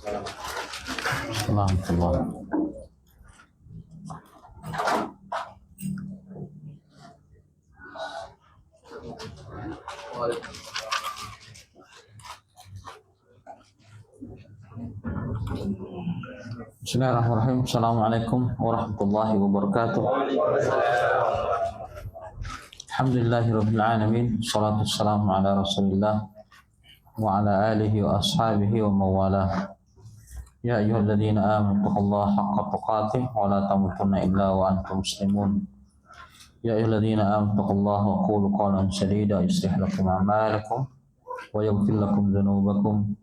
Alhamdulillah. Bismillahirrahmanirrahim. Assalamualaikum warahmatullahi wabarakatuh. Alhamdulillahirabbil alamin. Shalatu wassalamu ala Rasulillah wa ala alihi wa ashabihi wa mawalah. Ya ayyuhalladzina amanu taqullaha haqqa tuqatih wa la tamutunna illa wa antum muslimun. Ya ayyuhalladzina amanu taqullaha wa qulu qawlan sadida yuslih lakum a'malakum wa yaghfir lakum dhunubakum.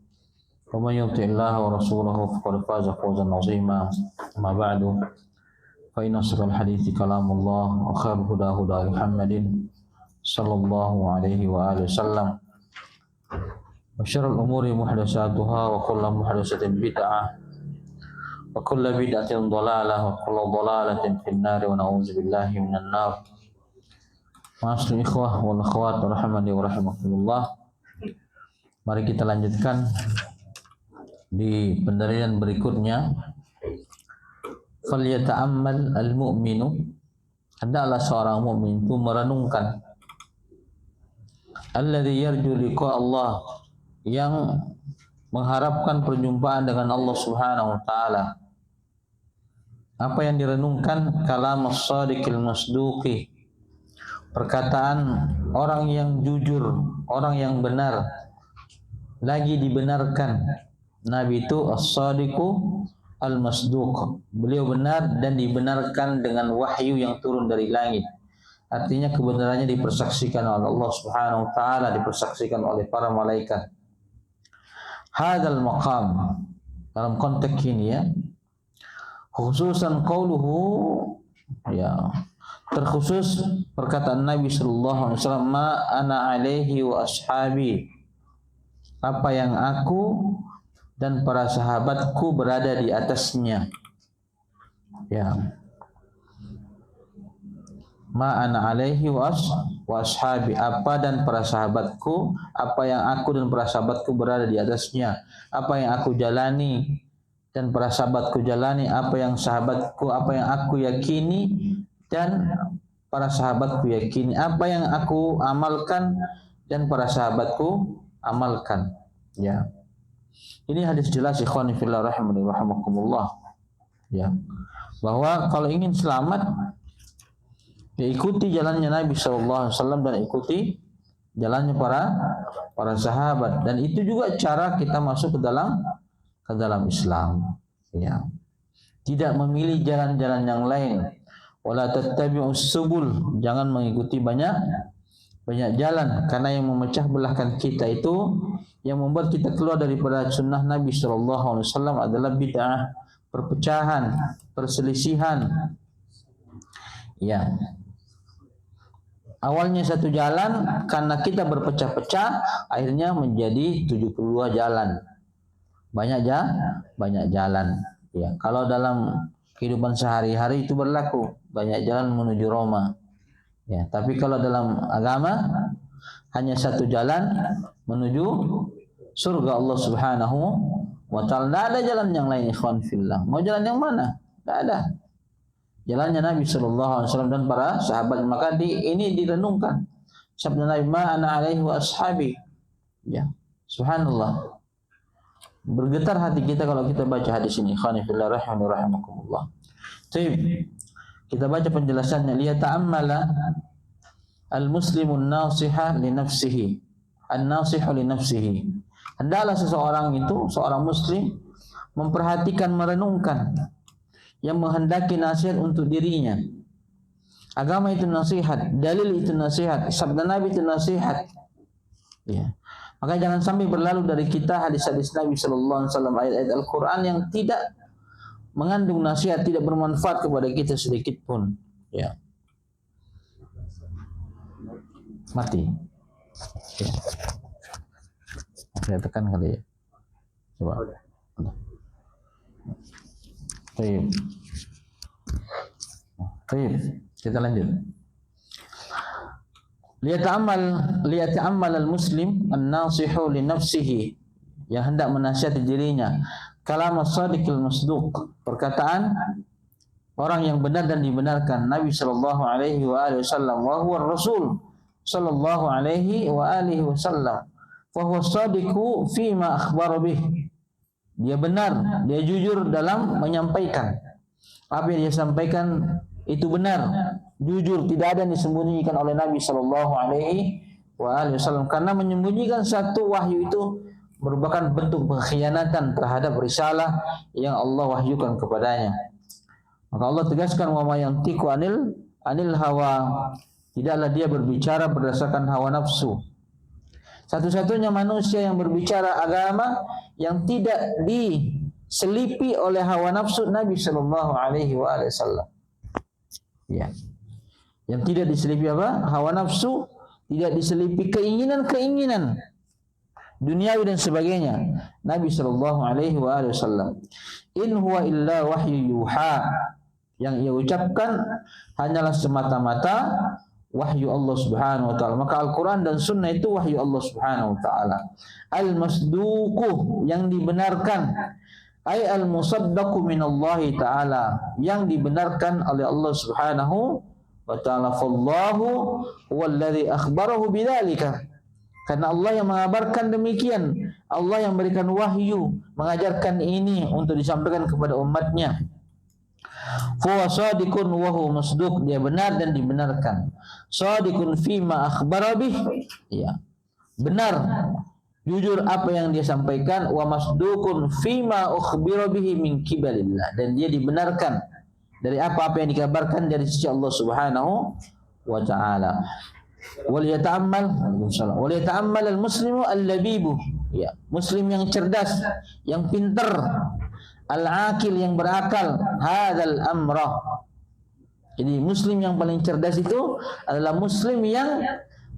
ومن يطع الله ورسوله فقد فاز فوزا عظيما. أما بعد فإن أصدق الحديث كلام الله وخير الهدى هدى محمد صلى الله عليه وآله وسلم وشر الأمور محدثاتها وكل محدثة بدعة وكل بدعة ضلالة وكل ضلالة في النار ونعوذ بالله من النار. Ma'asyiral ikhwah wal akhwat rahimani wa rahimakumullah. Mari kita lanjutkan di pendalilan berikutnya. Falyata'ammal al-mu'minu, hendaklah seorang mukmin itu merenungkan, alladzi yarju liqa Allah, yang mengharapkan perjumpaan dengan Allah Subhanahu wa taala. Apa yang direnungkan? Kalam as-sadiqil masduqi, perkataan orang yang jujur, orang yang benar, lagi dibenarkan. Nabi itu as-sadiqu al-masduq, beliau benar dan dibenarkan dengan wahyu yang turun dari langit. Artinya kebenarannya dipersaksikan oleh Allah Subhanahu wa taala, dipersaksikan oleh para malaikat. Hadzal maqam, dalam konteks ini ya, khususan qauluhu, ya, terkhusus perkataan Nabi sallallahu alaihi wasallam, ma ana alaihi wa ashabi, apa yang aku dan para sahabatku berada di atasnya. Ya. Ma ana alaihi wa ashabi, apa dan para sahabatku, apa yang aku dan para sahabatku berada di atasnya. Apa yang aku jalani dan para sahabatku jalani, apa yang sahabatku, apa yang aku yakini dan para sahabatku yakini, apa yang aku amalkan dan para sahabatku amalkan. Ya. Ini hadis jelas, ikhwani fillah rahimani rahimakumullah, ya, bahwa kalau ingin selamat, ya ikuti jalannya Nabi SAW dan ikuti jalannya para sahabat, dan itu juga cara kita masuk ke dalam Islam, ya. Tidak memilih jalan-jalan yang lain. Wala tattabi'us subul, jangan mengikuti banyak jalan, karena yang memecah belahkan kita itu, yang membuat kita keluar daripada sunnah Nabi SAW adalah bid'ah, perpecahan, perselisihan. Ya, awalnya satu jalan, karena kita berpecah-pecah, akhirnya menjadi 72 jalan. Banyak jalan. Ya, kalau dalam kehidupan sehari-hari itu berlaku, banyak jalan menuju Roma. Ya, tapi kalau dalam agama hanya satu jalan menuju surga Allah Subhanahu wa taala. Tidak ada jalan yang lain, ikhwan fillah. Mau jalan yang mana? Tidak ada. Jalannya Nabi sallallahu alaihi wasallam dan para sahabat. Maka ini direnungkan. Sabda Nabi, ma ana alaihi wa ashabi. Ya, subhanallah. Bergetar hati kita kalau kita baca hadis ini, ikhwan fillah rahimani rahimakumullah. Baik. Kita baca penjelasannya. Liyata'ammala al-muslimun nasiha li nafsihi. An-nasihu li nafsihi. Hendaklah seseorang itu, seorang muslim, memperhatikan, merenungkan, yang menghendaki nasihat untuk dirinya. Agama itu nasihat, dalil itu nasihat, sabda Nabi itu nasihat. Ya. Maka jangan sampai berlalu dari kita hadis-hadis Nabi sallallahu alaihi wasallam, ayat-ayat Al-Qur'an yang tidak mengandung nasihat, tidak bermanfaat kepada kita sedikit pun. Ya. Mati. Ya. Saya tekan kali ya. Coba. Baik. Baik, kita lanjut. Liyata'ammal al-muslim an-nasihu li nafsihi, yang hendak menasihati dirinya. kalam as-sadiqil masduq, perkataan orang yang benar dan dibenarkan, Nabi sallallahu alaihi wa alihi wasallam, wa huwa rasul sallallahu alaihi wa alihi wasallam, fa huwa as-sadiqu fi ma akhbara bih. Dia benar, dia jujur dalam menyampaikan. Apa yang dia sampaikan itu benar, jujur, tidak ada yang disembunyikan oleh Nabi sallallahu alaihi wa alihi wasallam, karena menyembunyikan satu wahyu itu merupakan bentuk pengkhianatan terhadap risalah yang Allah wahyukan kepadanya. Maka Allah tegaskan, wa ma yantiqu anil hawa, tidaklah dia berbicara berdasarkan hawa nafsu. Satu-satunya manusia yang berbicara agama yang tidak diselipi oleh hawa nafsu, Nabi sallallahu alaihi wasallam. Ya. Yang tidak diselipi apa? Hawa nafsu, tidak diselipi keinginan-keinginan duniawi dan sebagainya. Nabi sallallahu alaihi wasallam, in huwa illa wahyu yuha, yang ia ucapkan hanyalah semata-mata wahyu Allah Subhanahu wa taala. Maka Al-Qur'an dan Sunnah itu wahyu Allah Subhanahu wa taala. Al-masduqu, yang dibenarkan, ay al-musaddaqu min Allah taala, yang dibenarkan oleh Allah Subhanahu wa taala. Fallahu huwallazi akhbarahu bidzalika, karena Allah yang mengabarkan demikian, Allah yang memberikan wahyu, mengajarkan ini untuk disampaikan kepada umatnya. Fa shadiqun wa huwa masduq, dia benar dan dibenarkan. Shadiqun fima akhbara bih, ya, benar, jujur apa yang dia sampaikan. Wa masduqun fima ukhbira bihi min kibalillah, dan dia dibenarkan dari apa-apa yang dikabarkan dari sisi Allah Subhanahu wa taala. Wal yata'ammal al-muslimu al-labibu, ya, muslim yang cerdas, yang pintar, al-aqil, yang berakal, hadzal amra. Jadi muslim yang paling cerdas itu adalah muslim yang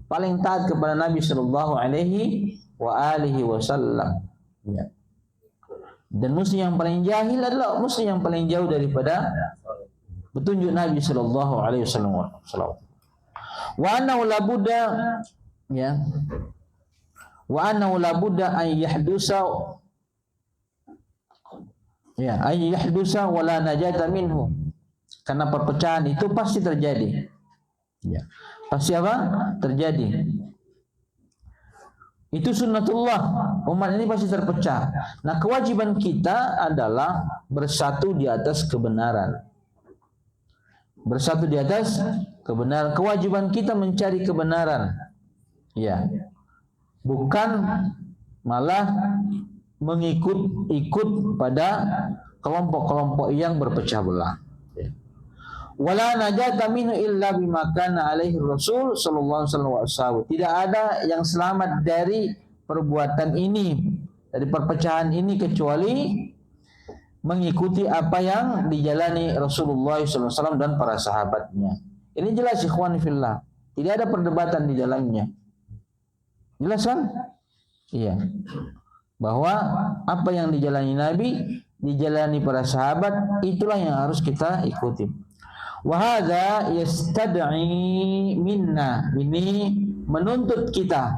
paling taat kepada Nabi sallallahu alaihi wa alihi wasallam, ya. Dan muslim yang paling jahil adalah muslim yang paling jauh daripada petunjuk Nabi sallallahu alaihi wasallam. Wa annahu la budda, ya, wa annahu la budda an yahdusa, ya, an yahdusa wa la najata minhu, karena perpecahan itu pasti terjadi, ya, pasti apa? Terjadi. Itu sunnatullah, umat ini pasti terpecah. Nah, kewajiban kita adalah bersatu di atas kebenaran. Bersatu di atas kebenaran. Kewajiban kita mencari kebenaran, ya, bukan malah mengikut-ikut pada kelompok-kelompok yang berpecah belah. Wala najata minhu illa bima kana alaihi Rasul sallallahu alaihi wasallam. Tidak ada yang selamat dari perbuatan ini, dari perpecahan ini, kecuali mengikuti apa yang dijalani Rasulullah SAW dan para sahabatnya. Ini jelas ikhwan fillah, tidak ada perdebatan di dalamnya. Jelas kan? Iya. Bahwa apa yang dijalani Nabi, dijalani para sahabat, itulah yang harus kita ikuti. Wa hadza yastad'i minna, ini menuntut kita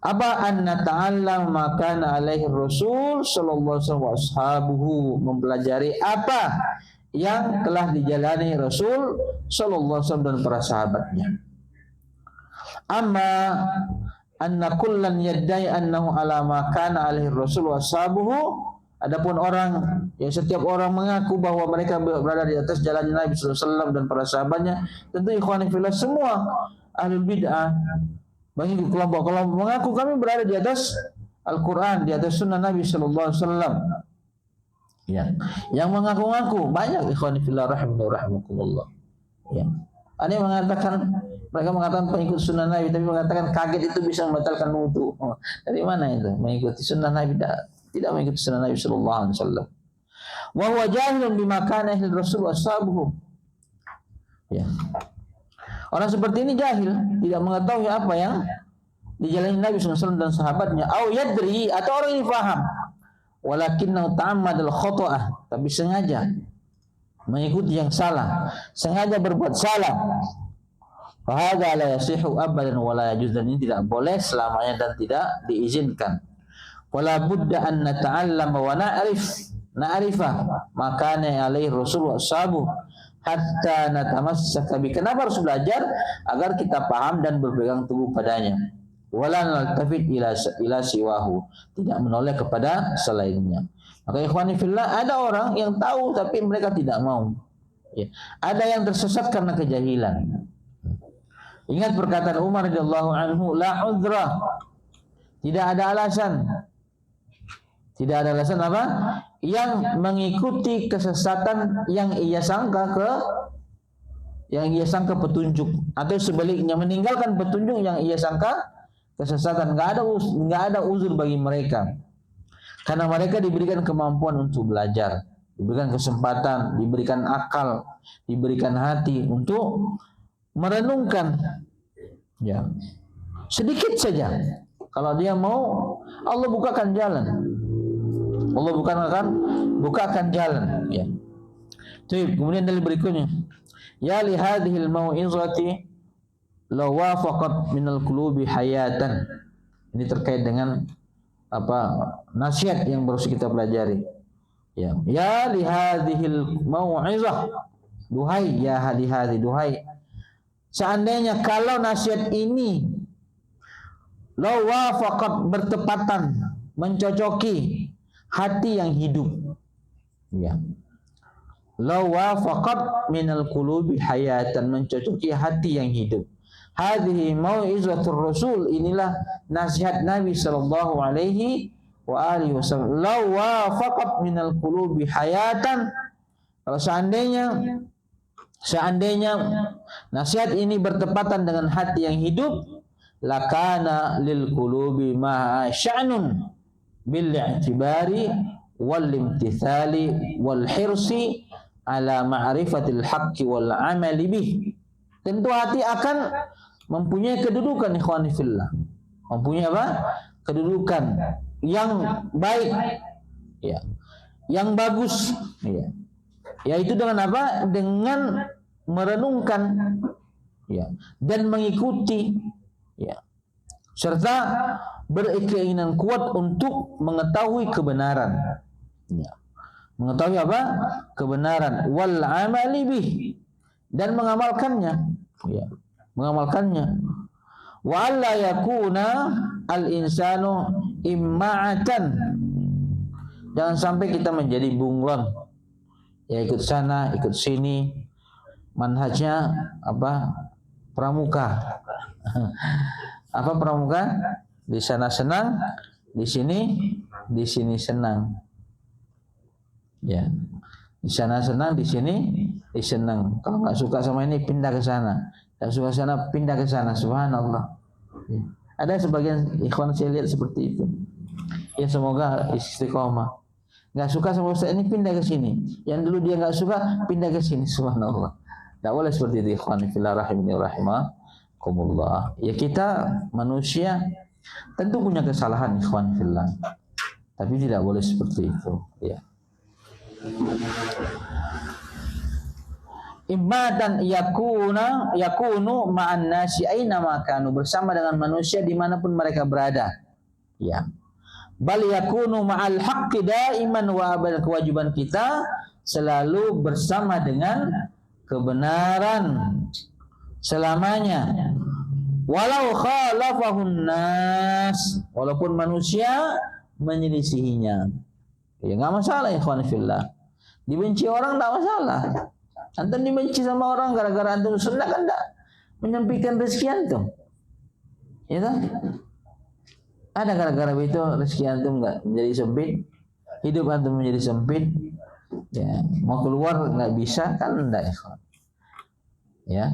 apa, an nata'allam ma kana alaihi Rasul sallallahu alaihi wasallam, mempelajari apa yang telah dijalani Rasul sallallahu alaihi wasallam dan para sahabatnya. Amma anna kullan yaddai annahu ala ma kana alaihi Rasul wa ashabuhu, adapun orang yang setiap orang mengaku bahwa mereka berada di atas jalan Nabi sallallahu alaihi wasallam dan para sahabatnya, tentu ikhwan fillah semua ahlul bid'ah, bagi kelompok-kelompok mengaku kami berada di atas Al-Quran, di atas sunnah Nabi sallallahu alaihi wasallam. Ya, yang mengaku-ngaku banyak ikhwan fillah rahimakumullah. Ya. Ada yang mengatakan, mereka mengatakan pengikut sunnah Nabi, tapi mengatakan kaget itu bisa membatalkan wudu. Oh, dari mana itu? Mengikuti sunnah Nabi, tidak mengikuti sunnah Nabi sallallahu alaihi wasallam. Wa huwa jahilun bima kana ahli Rasul washabuhu. Ya. Orang seperti ini jahil, tidak mengetahui apa yang dijalani Nabi SAW dan sahabatnya. Au yadri, atau orang ini faham, walakinnahu ta'ammadal khata'ah, tapi sengaja mengikuti yang salah, sengaja berbuat salah. Fa hadza la yasihu abadan wa la yajuz, dan ini tidak boleh selamanya dan tidak diizinkan. Wala budda an nata'allama wa na'rifah makana alaihi rasul wa ashabu hatta natamassaka bi. Kenapa harus belajar? Agar kita paham dan berpegang teguh padanya. Wala naltafit ila siwahu, tidak menoleh kepada selainnya. Maka ikhwani fillah, ada orang yang tahu tapi mereka tidak mau. Ya. Ada yang tersesat karena kejahilan. Ingat perkataan Umar radhiyallahu anhu, la udhra, tidak ada alasan. Tidak ada alasan apa? Yang mengikuti kesesatan yang ia sangka petunjuk, atau sebaliknya meninggalkan petunjuk yang ia sangka kesesatan. Enggak ada uzur bagi mereka. Karena mereka diberikan kemampuan untuk belajar, diberikan kesempatan, diberikan akal, diberikan hati untuk merenungkan. Ya. Sedikit saja. Kalau dia mau, Allah bukakan jalan. Allah bukakan jalan. Ya. Kemudian dari berikutnya, ya li hadhil mau'izati law wafaqat minal qulubi hayatan. Ini terkait dengan nasihat yang baru kita pelajari. Ya li hadhil mau'izah, duhai ya hadi duhai, seandainya kalau nasihat ini law wafaqat, bertepatan, mencocoki hati yang hidup. Ya. Law wafaqat minal qulubi hayatan, mencocoki hati yang hidup. Hadhihi mau'izatur rasul, inilah nasihat Nabi sallallahu alaihi wa alihi wasallam. Law wafaqat minal qulubi hayatan, kalau seandainya nasihat ini bertepatan dengan hati yang hidup, lakana lil qulubi ma sya'nun bil i'tibari wal imtithali wal hirsi ala ma'rifatil haqqi wal amali bih. Tentu hati akan mempunyai kedudukan, ikhwani fillah, mempunyai kedudukan yang baik, ya, yang bagus, ya, yaitu dengan dengan merenungkan, ya, dan mengikuti, ya, serta berkeinginan kuat untuk mengetahui kebenaran, ya, mengetahui kebenaran, wal amali bih, dan mengamalkannya, ya, mengamalkannya. Wa alla yakuna al insanu imma'atan, jangan sampai kita menjadi bunglon, ya, ikut sana ikut sini, manhajnya pramuka. Pramuka? Di sana senang, di sini senang. Ya. Di sana senang, di sini senang. Kalau nggak suka sama ini pindah ke sana. Nggak suka sana pindah ke sana. Subhanallah. Ya. Ada sebagian ikhwan saya lihat seperti itu. Ya, semoga istiqomah. Nggak suka sama ustaz ini pindah ke sini. Yang dulu dia nggak suka pindah ke sini. Subhanallah. Nggak boleh seperti itu, ikhwan fillah rahimani rahimakumullah. Ya, kita manusia tentu punya kesalahan, ikhwan fillah, tapi tidak boleh seperti itu, ya. Ibadan yakunu ma'an nasi aina ma kanu, bersama dengan manusia dimanapun mereka berada, ya. Bal yakunu ma'al haqqi daiman wa abadan, kewajiban kita selalu bersama dengan kebenaran selamanya. Walau khalafahun nas, walaupun manusia menyelisihinya, ya, nggak masalah, ikhwan fillah. Dibenci orang nggak masalah. Antum dibenci sama orang gara-gara antum sunnah, kan enggak menyempitkan rezeki antum, ya kan? Ada gara-gara itu rezeki antum nggak menjadi sempit, hidup antum menjadi sempit, ya, mau keluar nggak bisa, kan enggak, ikhwan, ya.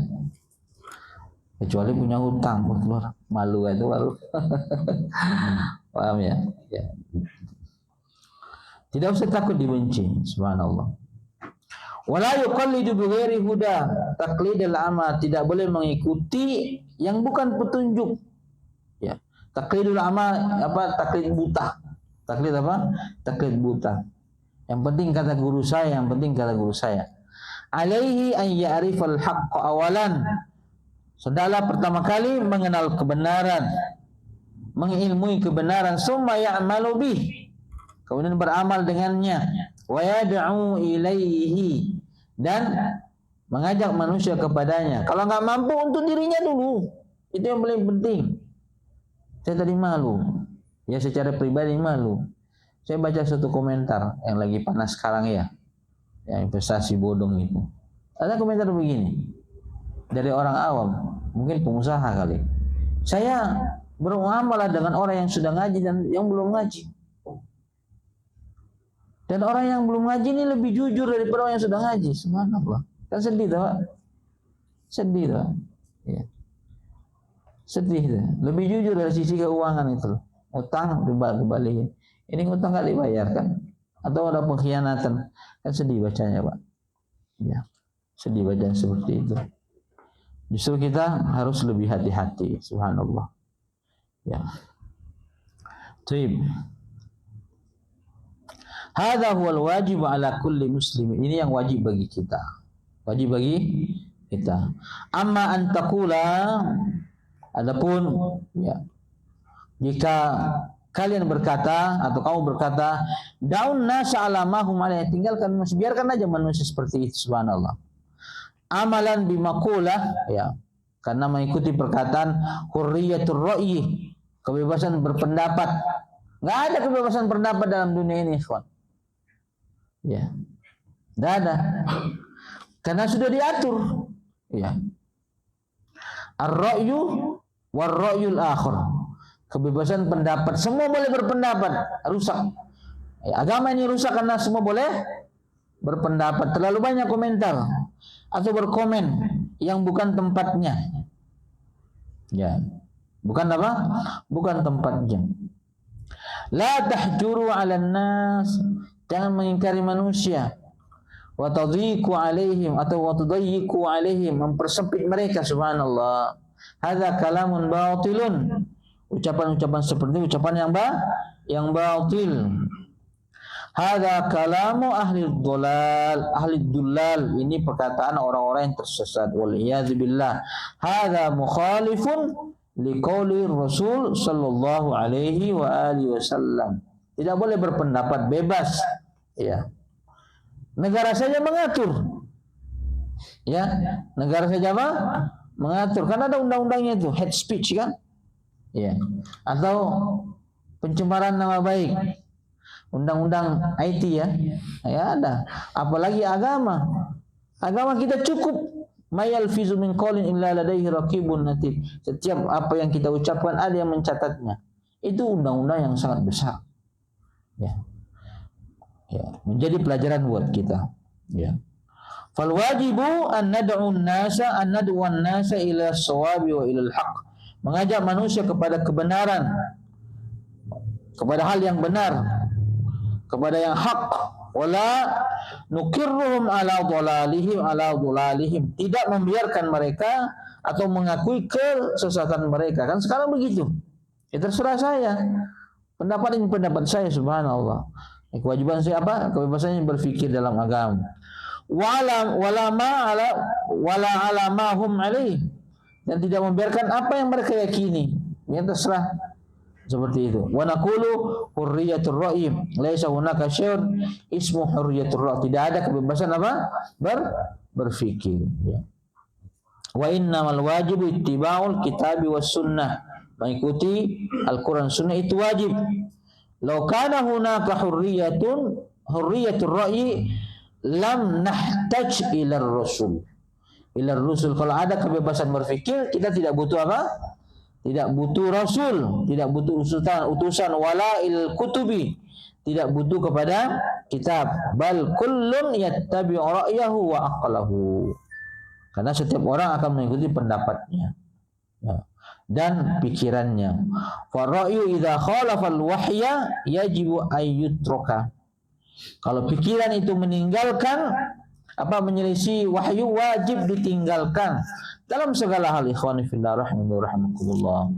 Kecuali punya hutang, keluar malu itu baru. Paham ya? Ya. Tidak usah takut dibenci, subhanallah. Wala yuqallidu bighairi huda taqlidul ama, tidak boleh mengikuti yang bukan petunjuk. Ya. Taqlidul ama taklid buta. Taklid Taklid buta. Yang penting kata guru saya, Alaihi an ya'rifal haqqa awalan. Hendaklah pertama kali mengenal kebenaran. mengilmui kebenaran, summa ya'malu bih, kemudian beramal dengannya, wa yad'u ilaihi, dan mengajak manusia kepadanya. Kalau nggak mampu untuk dirinya dulu, itu yang paling penting. Saya tadi malu, ya secara pribadi malu. Saya baca satu komentar yang lagi panas sekarang ya, yang investasi bodong itu. Ada komentar begini dari orang awam, mungkin pengusaha kali. Saya bermuamalah dengan orang yang sudah ngaji dan yang belum ngaji. Dan orang yang belum ngaji ini lebih jujur daripada orang yang sudah ngaji. Subhanallah. Kan sedih tak? Sedih tak? Ya. Sedih tak? Lebih jujur dari sisi keuangan itu. Utang dibalik. Ini utang nggak dibayarkan. Atau ada pengkhianatan. Kan sedih bacanya, Pak. Ya. Sedih bacaan seperti itu. Justru kita harus lebih hati-hati. Subhanallah. Ya. Baik. Hadza huwal wajib ala kulli muslim. Ini yang wajib bagi kita. Wajib bagi kita. Amma an taqula, adapun ya, jika kalian berkata atau kamu berkata, daun nasa alamahum alaihi, tinggalkan manusia, biarkan aja manusia seperti itu, subhanallah. Amalan bimaqulah, ya, karena mengikuti perkataan hurriyatur ra'yi, kebebasan berpendapat. Enggak ada kebebasan pendapat dalam dunia ini, ikhwan. Ya. Enggak ada. Karena sudah diatur. Ya. Ar-ra'yu war-ra'yul akhir. Kebebasan pendapat, semua boleh berpendapat, rusak. Ya, agama ini rusak karena semua boleh berpendapat. Terlalu banyak komentar atau berkomen yang bukan tempatnya. Ya. Bukan apa? Bukan tempatnya. La tahjuru 'alan nas, jangan mengingkari manusia. Wa tadhiqu 'alaihim atau wa tudayyiqu 'alaihim, mempersempit mereka, subhanallah. Hadza kalamun batilun. Ucapan-ucapan seperti ini ucapan yang batil. Hadza kalamu ahli dhalal, ahli dullal, ini perkataan orang-orang yang tersesat. Wal iyadzu billah. Hadza mukhalifun liqauli Rasul sallallahu alaihi wa alihi wasallam. Tidak boleh berpendapat bebas. Ya. Negara saja mengatur. Ya, negara saja apa? Mengatur. Karena ada undang-undangnya itu, hate speech kan? Ya. Atau pencemaran nama baik. Undang-undang IT ya. Ya ada. Apalagi agama. Agama kita cukup. Mayal fizu min qaulin illa ladaihi raqibun atid. Setiap apa yang kita ucapkan ada yang mencatatnya. Itu undang-undang yang sangat besar. Ya. Ya, menjadi pelajaran buat kita. Ya. Fal wajibu an nad'u an-nasa ila as-shawabi wa ila al-haq. Mengajak manusia kepada kebenaran, kepada hal yang benar, kepada yang hak. Wala nukirruhum ala dhalalihim, tidak membiarkan mereka atau mengakui kesesatan mereka. Kan sekarang begitu. Ya terserah saya. Pendapat ini pendapat saya, subhanallah. Kewajiban saya apa? Kebebasannya berfikir dalam agama. Wala ala ma hum alaih, dan tidak membiarkan apa yang mereka yakini. Ya terserah. Seperti itu. Wa naqulu hurriyatur ra'yi, laisa hunaka syai'un ismu hurriyatur ra'yi. Tidak ada kebebasan apa? Berfikir, ya. Wa innamal wajibu ittiba'ul kitabi was sunnah. Mengikuti Al-Qur'an Sunnah itu wajib. Law kana hunaka hurriyatur ra'yi lam nahtaj ila rasul. Ila rasul, kalau ada kebebasan berfikir, kita tidak butuh apa? Tidak butuh rasul, tidak butuh utusan wala il kutubi, tidak butuh kepada kitab. Bal kullun yattabi'u ra'yahu wa aqlahu. Karena setiap orang akan mengikuti pendapatnya, ya, dan pikirannya. Fa ra'yu idza khalafa al-wahya yajibu ayyutraka. Kalau pikiran itu meninggalkan menyelisih wahyu, wajib ditinggalkan dalam segala hal. Ikhwani fillah rahimakumullah.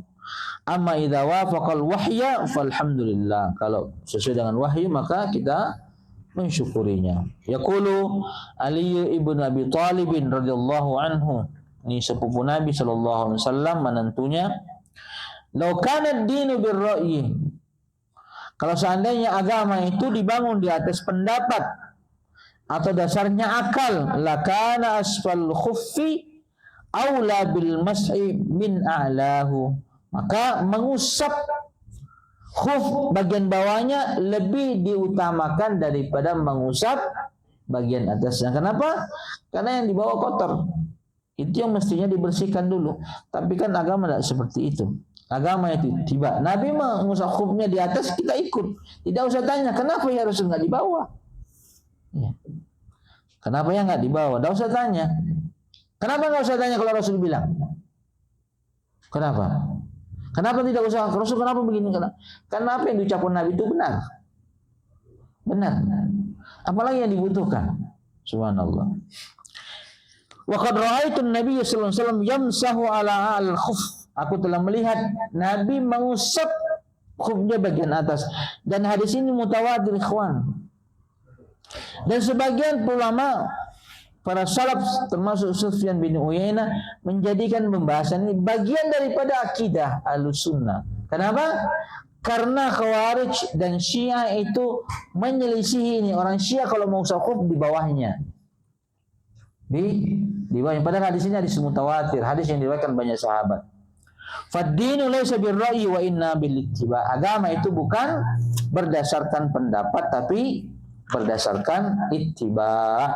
Amma idza wafaqal wahya falhamdulillah. Kalau sesuai dengan wahyu maka kita mensyukurinya. Yaqulu Ali ibn Abi Thalib radhiyallahu anhu, ini sepupu Nabi sallallahu alaihi wasallam, menantunya, Lau kana ad-dinu bir-ra'yi. Kalau seandainya agama itu dibangun di atas pendapat atau dasarnya akal, lakana asfal khuffi aula bil mas'i min a'lahu. Maka mengusap khuf bagian bawahnya lebih diutamakan daripada mengusap bagian atasnya. Kenapa? Karena yang di bawah kotor. Itu yang mestinya dibersihkan dulu. Tapi kan agama tidak seperti itu. Agama itu tiba. Nabi mengusap khufnya di atas, kita ikut. Tidak usah tanya, kenapa ya Rasul nggak di bawah? Ya. Kenapa ya nggak di bawah? Tidak usah tanya. Kenapa nggak usah tanya kalau Rasul bilang? Kenapa? Kenapa tidak usah? Rasul kenapa begini? Karena apa yang diucapkan Nabi itu benar. Benar. Apalagi yang dibutuhkan. Subhanallah. Wa qad ra'aitu an-nabiy sallallahu alaihi wasallam yamsahu ala al-khuf. Aku telah melihat Nabi mengusap khufnya bagian atas. Dan hadis ini mutawatir, ikhwan. Dan sebagian ulama para salaf termasuk Sufyan bin Uyainah menjadikan pembahasan ini bagian daripada akidah Ahlussunnah. Kenapa? Karena Khawarij dan Syiah itu menyelisihi ini. Orang Syiah kalau mau usap khuf di bawahnya. Di bawahnya. Padahal hadis ini hadis mutawatir, hadis yang diriwayatkan banyak sahabat. Fad-dinu laysa bir-ra'yi wa inna bil-ittiba. Agama itu bukan berdasarkan pendapat tapi berdasarkan ittiba.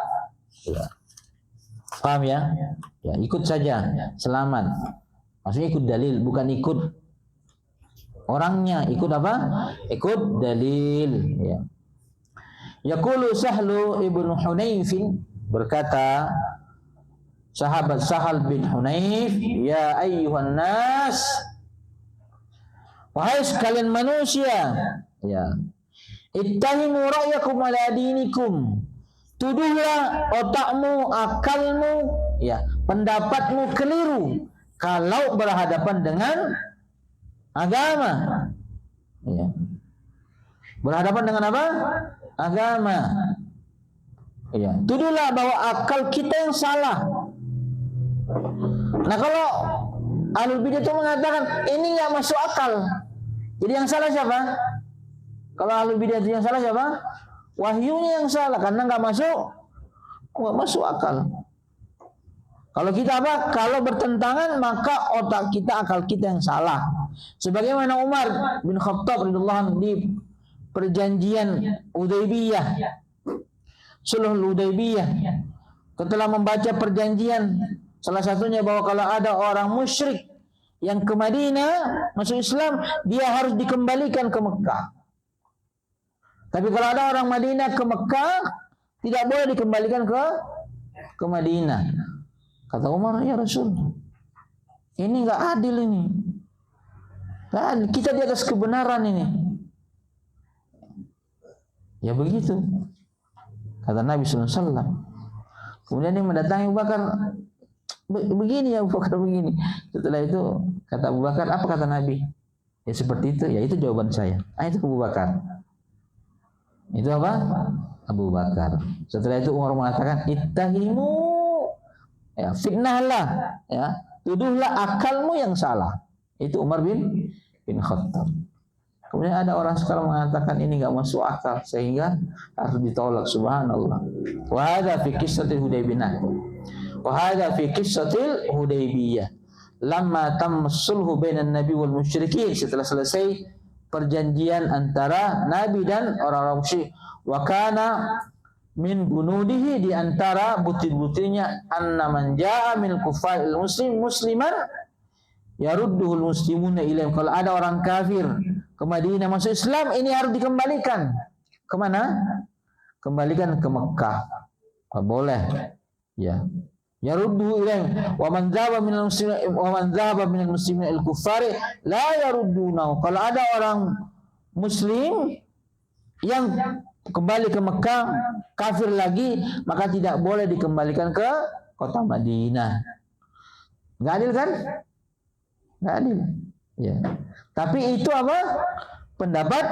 Ya. Paham ya? Ya, ikut saja, selamat. Maksudnya ikut dalil, bukan ikut orangnya. Ikut apa? Ikut dalil. Ya. Yaqulu Sahlu ibnu Hunayfin, berkata sahabat Sahal bin Hunayf, ya ayyuhan nas, wahai sekalian manusia, ya, ittahimu ra'yakum ala dinikum. Tuduhlah otakmu, akalmu, ya, pendapatmu keliru kalau berhadapan dengan agama. Ya. Berhadapan dengan apa? Agama. Ya. Tuduhlah bahwa akal kita yang salah. Nah, kalau Ahlul Bidah itu mengatakan ini nggak masuk akal, jadi yang salah siapa? Kalau Ahlul Bidah itu yang salah siapa? Wahyunya yang salah karena nggak masuk akal. Kalau kita apa? Kalau bertentangan maka otak kita, akal kita yang salah. Sebagaimana Umar bin Khattab radhiyallahu anhu di perjanjian Hudaybiyah, Sulhul Hudaybiyah, setelah membaca perjanjian, salah satunya bahwa kalau ada orang musyrik yang ke Madinah masuk Islam, dia harus dikembalikan ke Mekah. Tapi kalau ada orang Madinah ke Mekah, tidak boleh dikembalikan ke Madinah. Kata Umar, ya Rasul, ini nggak adil ini. Nggak adil. Kita di atas kebenaran ini. Ya begitu. Kata Nabi SAW. Kemudian dia mendatangi Abu Bakar. Begini ya Abu Bakar, begini. Setelah itu kata Abu Bakar, apa kata Nabi? Ya seperti itu. Ya itu jawaban saya. Itu Abu Bakar. Itu apa? Abu Bakar. Setelah itu Umar mengatakan, ittahimu, ya, fitnahlah, ya, tuduhlah akalmu yang salah. Itu Umar bin Khattab. Kemudian ada orang sekarang mengatakan ini enggak masuk akal sehingga harus ditolak. Subhanallah. Wa hadza fi qissatil Hudaybiyah. Wa hadza fi qissatil Hudaybiyah. Lamma tamma sulhu bainan nabi wal musyrikin. Setelah selesai perjanjian antara Nabi dan orang-orang musyrik. Wa kana min bunudihi, di antara butir-butirnya, anna man jaa min kufaril musliman yarudduhul muslimuna ilaihim. Kalau ada orang kafir ke Madinah masuk Islam, ini harus dikembalikan ke mana? Kembalikan ke Mekah. Boleh. Ya. Yarudduhu ilaihim. Wa man dhahaba minal muslimin al-kuffari la yaruddunahu. Kalau ada orang muslim yang kembali ke Mekah kafir lagi, maka tidak boleh dikembalikan ke kota Madinah. Enggak adil kan? Enggak adil. Ya. Tapi itu apa? Pendapat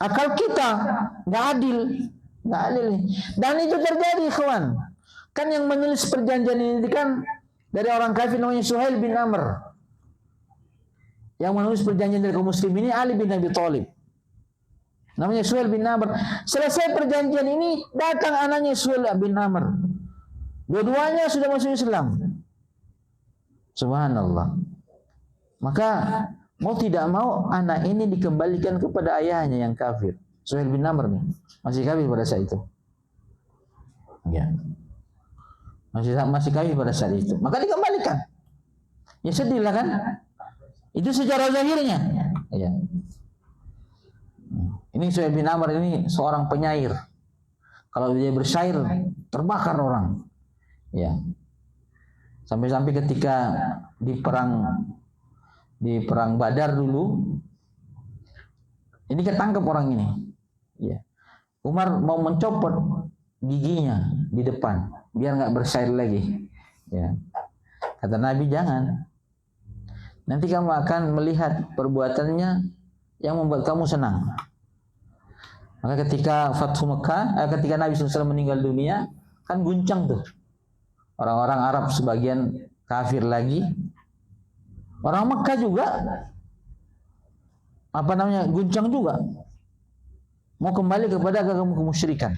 akal kita. Enggak adil. Enggak adil. Dan itu terjadi, kawan. Kan yang menulis perjanjian ini kan dari orang kafir namanya Suhail bin Amr. Yang menulis perjanjian dari kaum muslimin ini Ali bin Abi Thalib. Namanya Suhail bin Amr. Selesai perjanjian ini, datang anaknya Suhail bin Amr. Dua-duanya sudah masuk Islam. Subhanallah. Maka mau tidak mau anak ini dikembalikan kepada ayahnya yang kafir. Suhail bin Amr nih, masih kafir pada saat itu. Ya. Masih kafir pada saat itu. Maka dikembalikan. Ya sedih lah kan? Itu sejarah zahirnya. Ya. Ini Suhail bin Amr ini seorang penyair. Kalau dia bersyair terbakar orang. Ya. Sampai-sampai ketika di perang Badar dulu, ini ketangkep orang ini. Ya. Umar mau mencopot giginya di depan biar nggak bersyair lagi. Ya. Kata Nabi, jangan. Nanti kamu akan melihat perbuatannya yang membuat kamu senang. Maka ketika Fathu Mekah, ketika Nabi SAW meninggal dunia, kan guncang tuh. Orang-orang Arab sebagian kafir lagi. Orang Mekah juga guncang juga. Mau kembali kepada agama kemusyrikan.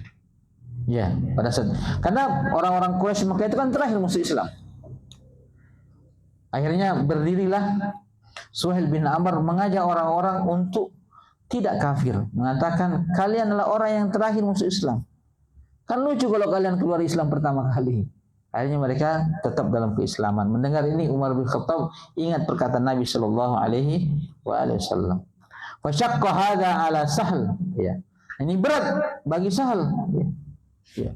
Ya, pada saat karena orang-orang Quraisy Mekah itu kan terakhir masuk Islam. Akhirnya berdirilah Suhail bin Amr mengajak orang-orang untuk tidak kafir, mengatakan kalian adalah orang yang terakhir masuk Islam. Kan lucu kalau kalian keluar Islam pertama kali. Akhirnya mereka tetap dalam keislaman. Mendengar ini Umar bin Khattab ingat perkataan Nabi sallallahu alaihi wasallam. Fa syaqqa hadza ala Sahl. Ya. Ini berat bagi Sahl. Ya. Ya.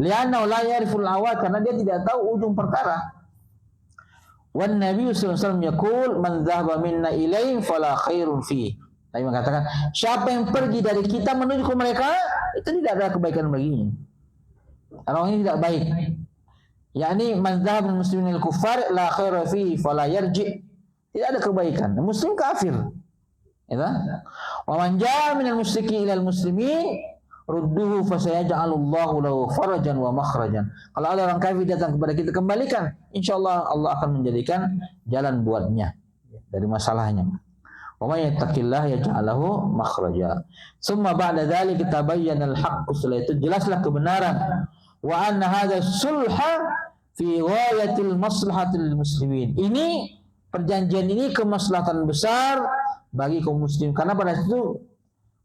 Li'annahu la ya'riful awal, karena dia tidak tahu ujung perkara. Wan Nabi sallallahu alaihi wasallam yaqul man dhahaba minna ilaihim fala khairun fi. Nabi mengatakan, siapa yang pergi dari kita menuju ke mereka, itu tidak ada kebaikan baginya. Orang ini tidak baik. Yakni man dhahaba min muslimin al-kuffar la khaira fihi fala yarji. Tidak ada kebaikan. Muslim kafir. Ya. Wa man jaa minal musyrikin ilal muslimin rudduhu fasayaj'alullahu lahu farajan wa makhrajan. Kalau ada orang kafir datang kepada kita, kembalikan. Insyaallah Allah akan menjadikan jalan buatnya dari masalahnya. Wa may yattaqillaha yaj'al lahu makhraja. Summa ba'da dzalika tabayyana al-haqq. Setelah itu jelaslah kebenaran. Wa anna hadha sulha fi ghayatil maslahatil muslimin. Ini perjanjian ini kemaslahatan besar bagi kaum muslim, karena pada itu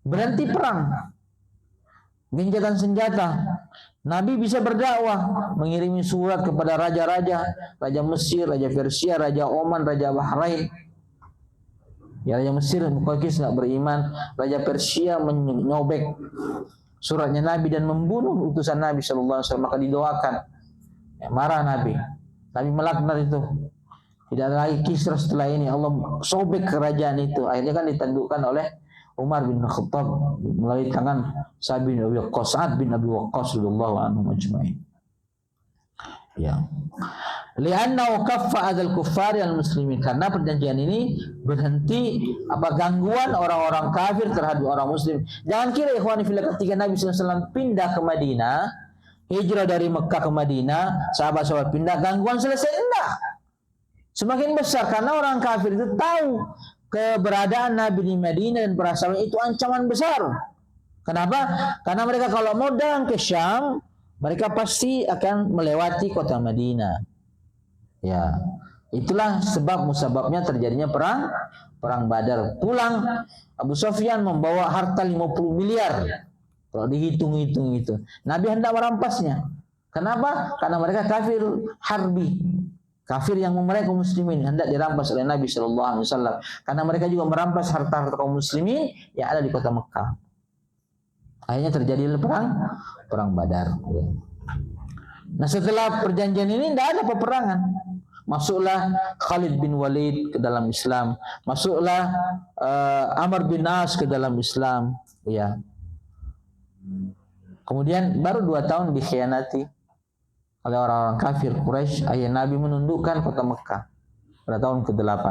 berhenti perang, gencatan senjata. Nabi bisa berdakwah, mengirimi surat kepada raja-raja, raja Mesir, raja Persia, raja Oman, raja Bahrain. Ya, raja Mesir Muqawqis nggak beriman, raja Persia menyobek suratnya Nabi dan membunuh utusan Nabi sallallahu alaihi wasallam. Maka didoakan. Ya, marah Nabi. Nabi melaknat itu. Tidak ada lagi Kisra setelah ini. Allah sobek kerajaan itu. Akhirnya kan ditandukkan oleh Umar bin Khattab melalui tangan Sa'ad bin Abi Waqqas radhiyallahu anhu ajma'in. Ya. Li'annahu kaffa adzal kuffari al muslimin, karena perjanjian ini berhenti gangguan orang-orang kafir terhadap orang muslim. Jangan kira ikhwani fillah ketika Nabi sallallahu alaihi wasallam pindah ke Madinah, hijrah dari Mekah ke Madinah, sahabat-sahabat pindah, gangguan selesai. Enggak. Semakin besar, karena orang kafir itu tahu keberadaan Nabi di Madinah dan para sahabat itu ancaman besar. Kenapa? Karena mereka kalau mau datang ke Syam, mereka pasti akan melewati kota Madinah. Ya, itulah musababnya terjadinya perang Badar. Pulang Abu Sufyan membawa harta 50 miliar. Kalau dihitung-hitung itu, Nabi hendak merampasnya. Kenapa? Karena mereka kafir harbi. Kafir yang memerangi kaum muslimin hendak dirampas oleh Nabi sallallahu alaihi wasallam, karena mereka juga merampas harta-harta kaum muslimin yang ada di kota Mekah. Akhirnya terjadi perang Badar. Nah, setelah perjanjian ini tidak ada peperangan. Masuklah Khalid bin Walid ke dalam Islam, masuklah Amr bin As ke dalam Islam, ya. Kemudian baru 2 tahun dikhianati oleh orang-orang kafir Quraisy. Akhirnya Nabi menundukkan kota Mekah pada tahun ke-8.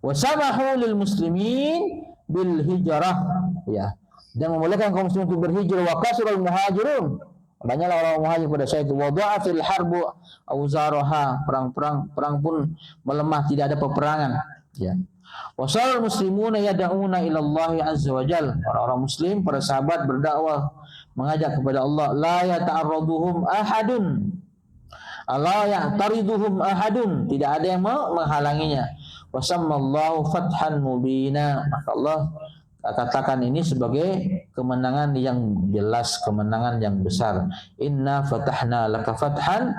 Wa samahu lil muslimin bil hijrah, ya. Dan membolehkan kaum muslimin untuk berhijrah. Wa kasrul muhajirun Banyaklah orang muhajir pada saat itu. Wa dha'afil harbu awzaraha, perang pun melemah, tidak ada peperangan. Ya. Wasal muslimuna yad'una ila Allah azza wa jalla. Orang-orang muslim, para sahabat berdakwah, mengajak kepada Allah. La yata'arraduhum ahadun. La ya'tariduhum ahadun. Tidak ada yang menghalanginya. Wasammallahu fathan mubina. Maka Allah katakan ini sebagai kemenangan yang jelas, kemenangan yang besar. Inna fatahna laka fathan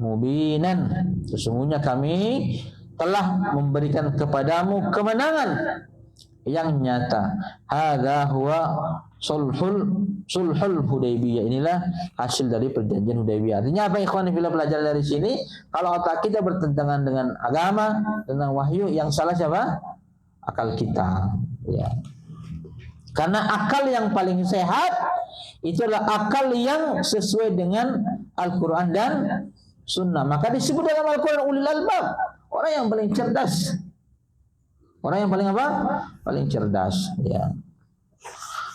mubinan. Sesungguhnya kami telah memberikan kepadamu kemenangan yang nyata. Hadza huwa sulhul Hudaybiyah. Inilah hasil dari perjanjian Hudaybiyah. Artinya apa ikhwan fillah pelajaran dari sini? Kalau otak kita bertentangan dengan agama, tentang wahyu, yang salah siapa? Akal kita. Ya. Karena akal yang paling sehat itu adalah akal yang sesuai dengan Al-Quran dan Sunnah. Maka disebut dalam Al-Quran ulil albab, orang yang paling cerdas. Orang yang paling apa? Paling cerdas. Ya.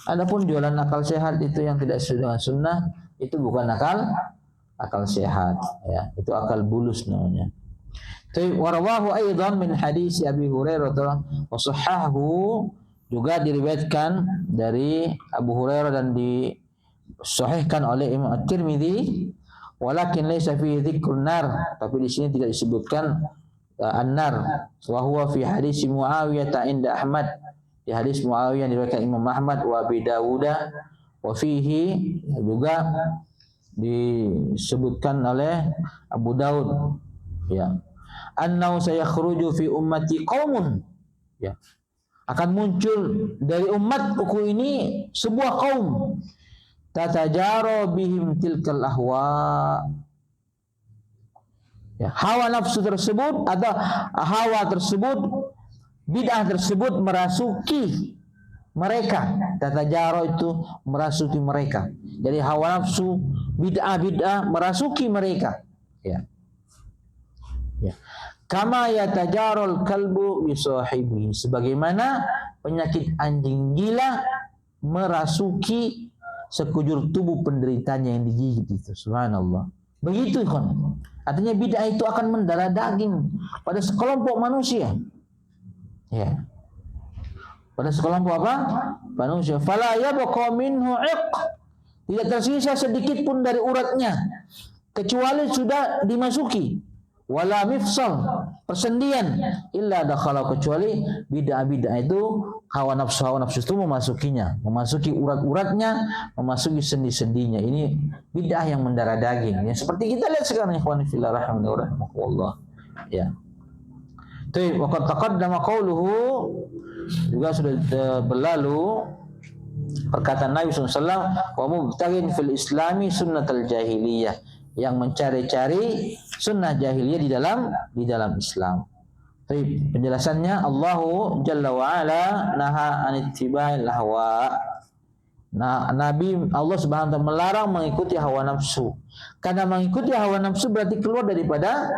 Adapun jualan akal sehat itu yang tidak sesuai dengan Sunnah, itu bukan akal sehat. Ya. Itu akal bulus namanya. Warawahu aidan min hadis Abi Hurairah wa sahhahu, juga diriwayatkan dari Abu Hurairah dan disahihkan oleh Imam At-Tirmidzi, walakin laysa fi dzikrun nar, tapi di sini tidak disebutkan an-nar. Wa huwa fi hadis Muawiyah inda Ahmad, di hadis Muawiyah diriwayatkan Imam Ahmad wa Abi Dawud, wa fihi juga disebutkan oleh Abu Daud, ya, annau sayakhruju fi ummati qaumun, ya, akan muncul dari umatku ini sebuah kaum tatajaro bihim tilkal ahwa, ya, hawa nafsu tersebut atau hawa tersebut, bid'ah tersebut merasuki mereka. Tatajaro itu merasuki mereka. Jadi hawa nafsu, bid'ah merasuki mereka. Ya. Ya. Kama yatajarul kalbu bisahibi, sebagaimana penyakit anjing gila merasuki sekujur tubuh penderitanya yang digigit itu. Subhanallah. Begitu kan? Artinya bid'ah itu akan mendarah daging pada sekelompok manusia. Ya. Pada sekelompok apa? Manusia. Fala yabqa minhu 'iq. Tidak tersisa sedikit pun dari uratnya kecuali sudah dimasuki. Wala mifsal, persendian, illa dakhala, kecuali bid'ah itu hawa nafsu itu memasukinya, memasuki urat-uratnya, memasuki sendi-sendinya. Ini bid'ah yang mendarah daging, ya, seperti kita lihat sekarang, ikhwan fillah rahimakumullah. Ya. Baik, wa qad taqaddama qauluhu, juga sudah berlalu perkataan Nabi SAW, wa mubtaghin fil islami sunnatal jahiliyah, yang mencari-cari sunnah jahiliyah di dalam Islam. Baik, penjelasannya, Allahu Jalla wa Ala naha anittiba'il hawa. Nah, Nabi Allah Subhanahu wa taala melarang mengikuti hawa nafsu. Karena mengikuti hawa nafsu berarti keluar daripada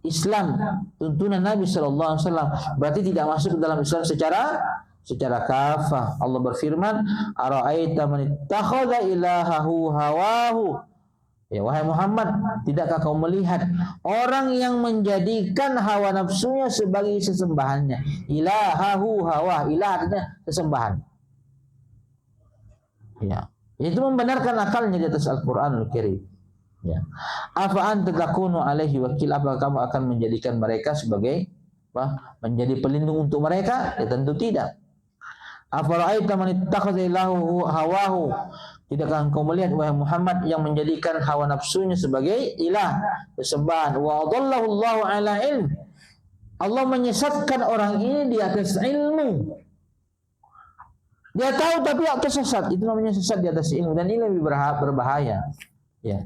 Islam, tuntunan Nabi sallallahu alaihi wasallam, berarti tidak masuk ke dalam Islam secara kafah. Allah berfirman, ara'aita man ittakhadha ilahahu hawahu. Ya, wahai Muhammad, tidakkah kau melihat orang yang menjadikan hawa nafsunya sebagai sesembahannya? Ilahahu hawa, ilah artinya sesembahan. Ya, itu membenarkan akalnya di atas Al-Qur'anul Karim. Ya. Afa anta takunu alaihi wakil, apakah kamu akan menjadikan mereka sebagai menjadi pelindung untuk mereka? Ya, tentu tidak. Afara'aita man ittakhadha ilahu hawahu, tidakkah engkau melihat wahai Muhammad yang menjadikan hawa nafsunya sebagai ilah, sesembahan? Wa adallahu Allahu ala ilm, Allah menyesatkan orang ini di atas ilmu. Dia tahu tapi tersesat, itu namanya sesat di atas ilmu, dan ini lebih berbahaya. Ya.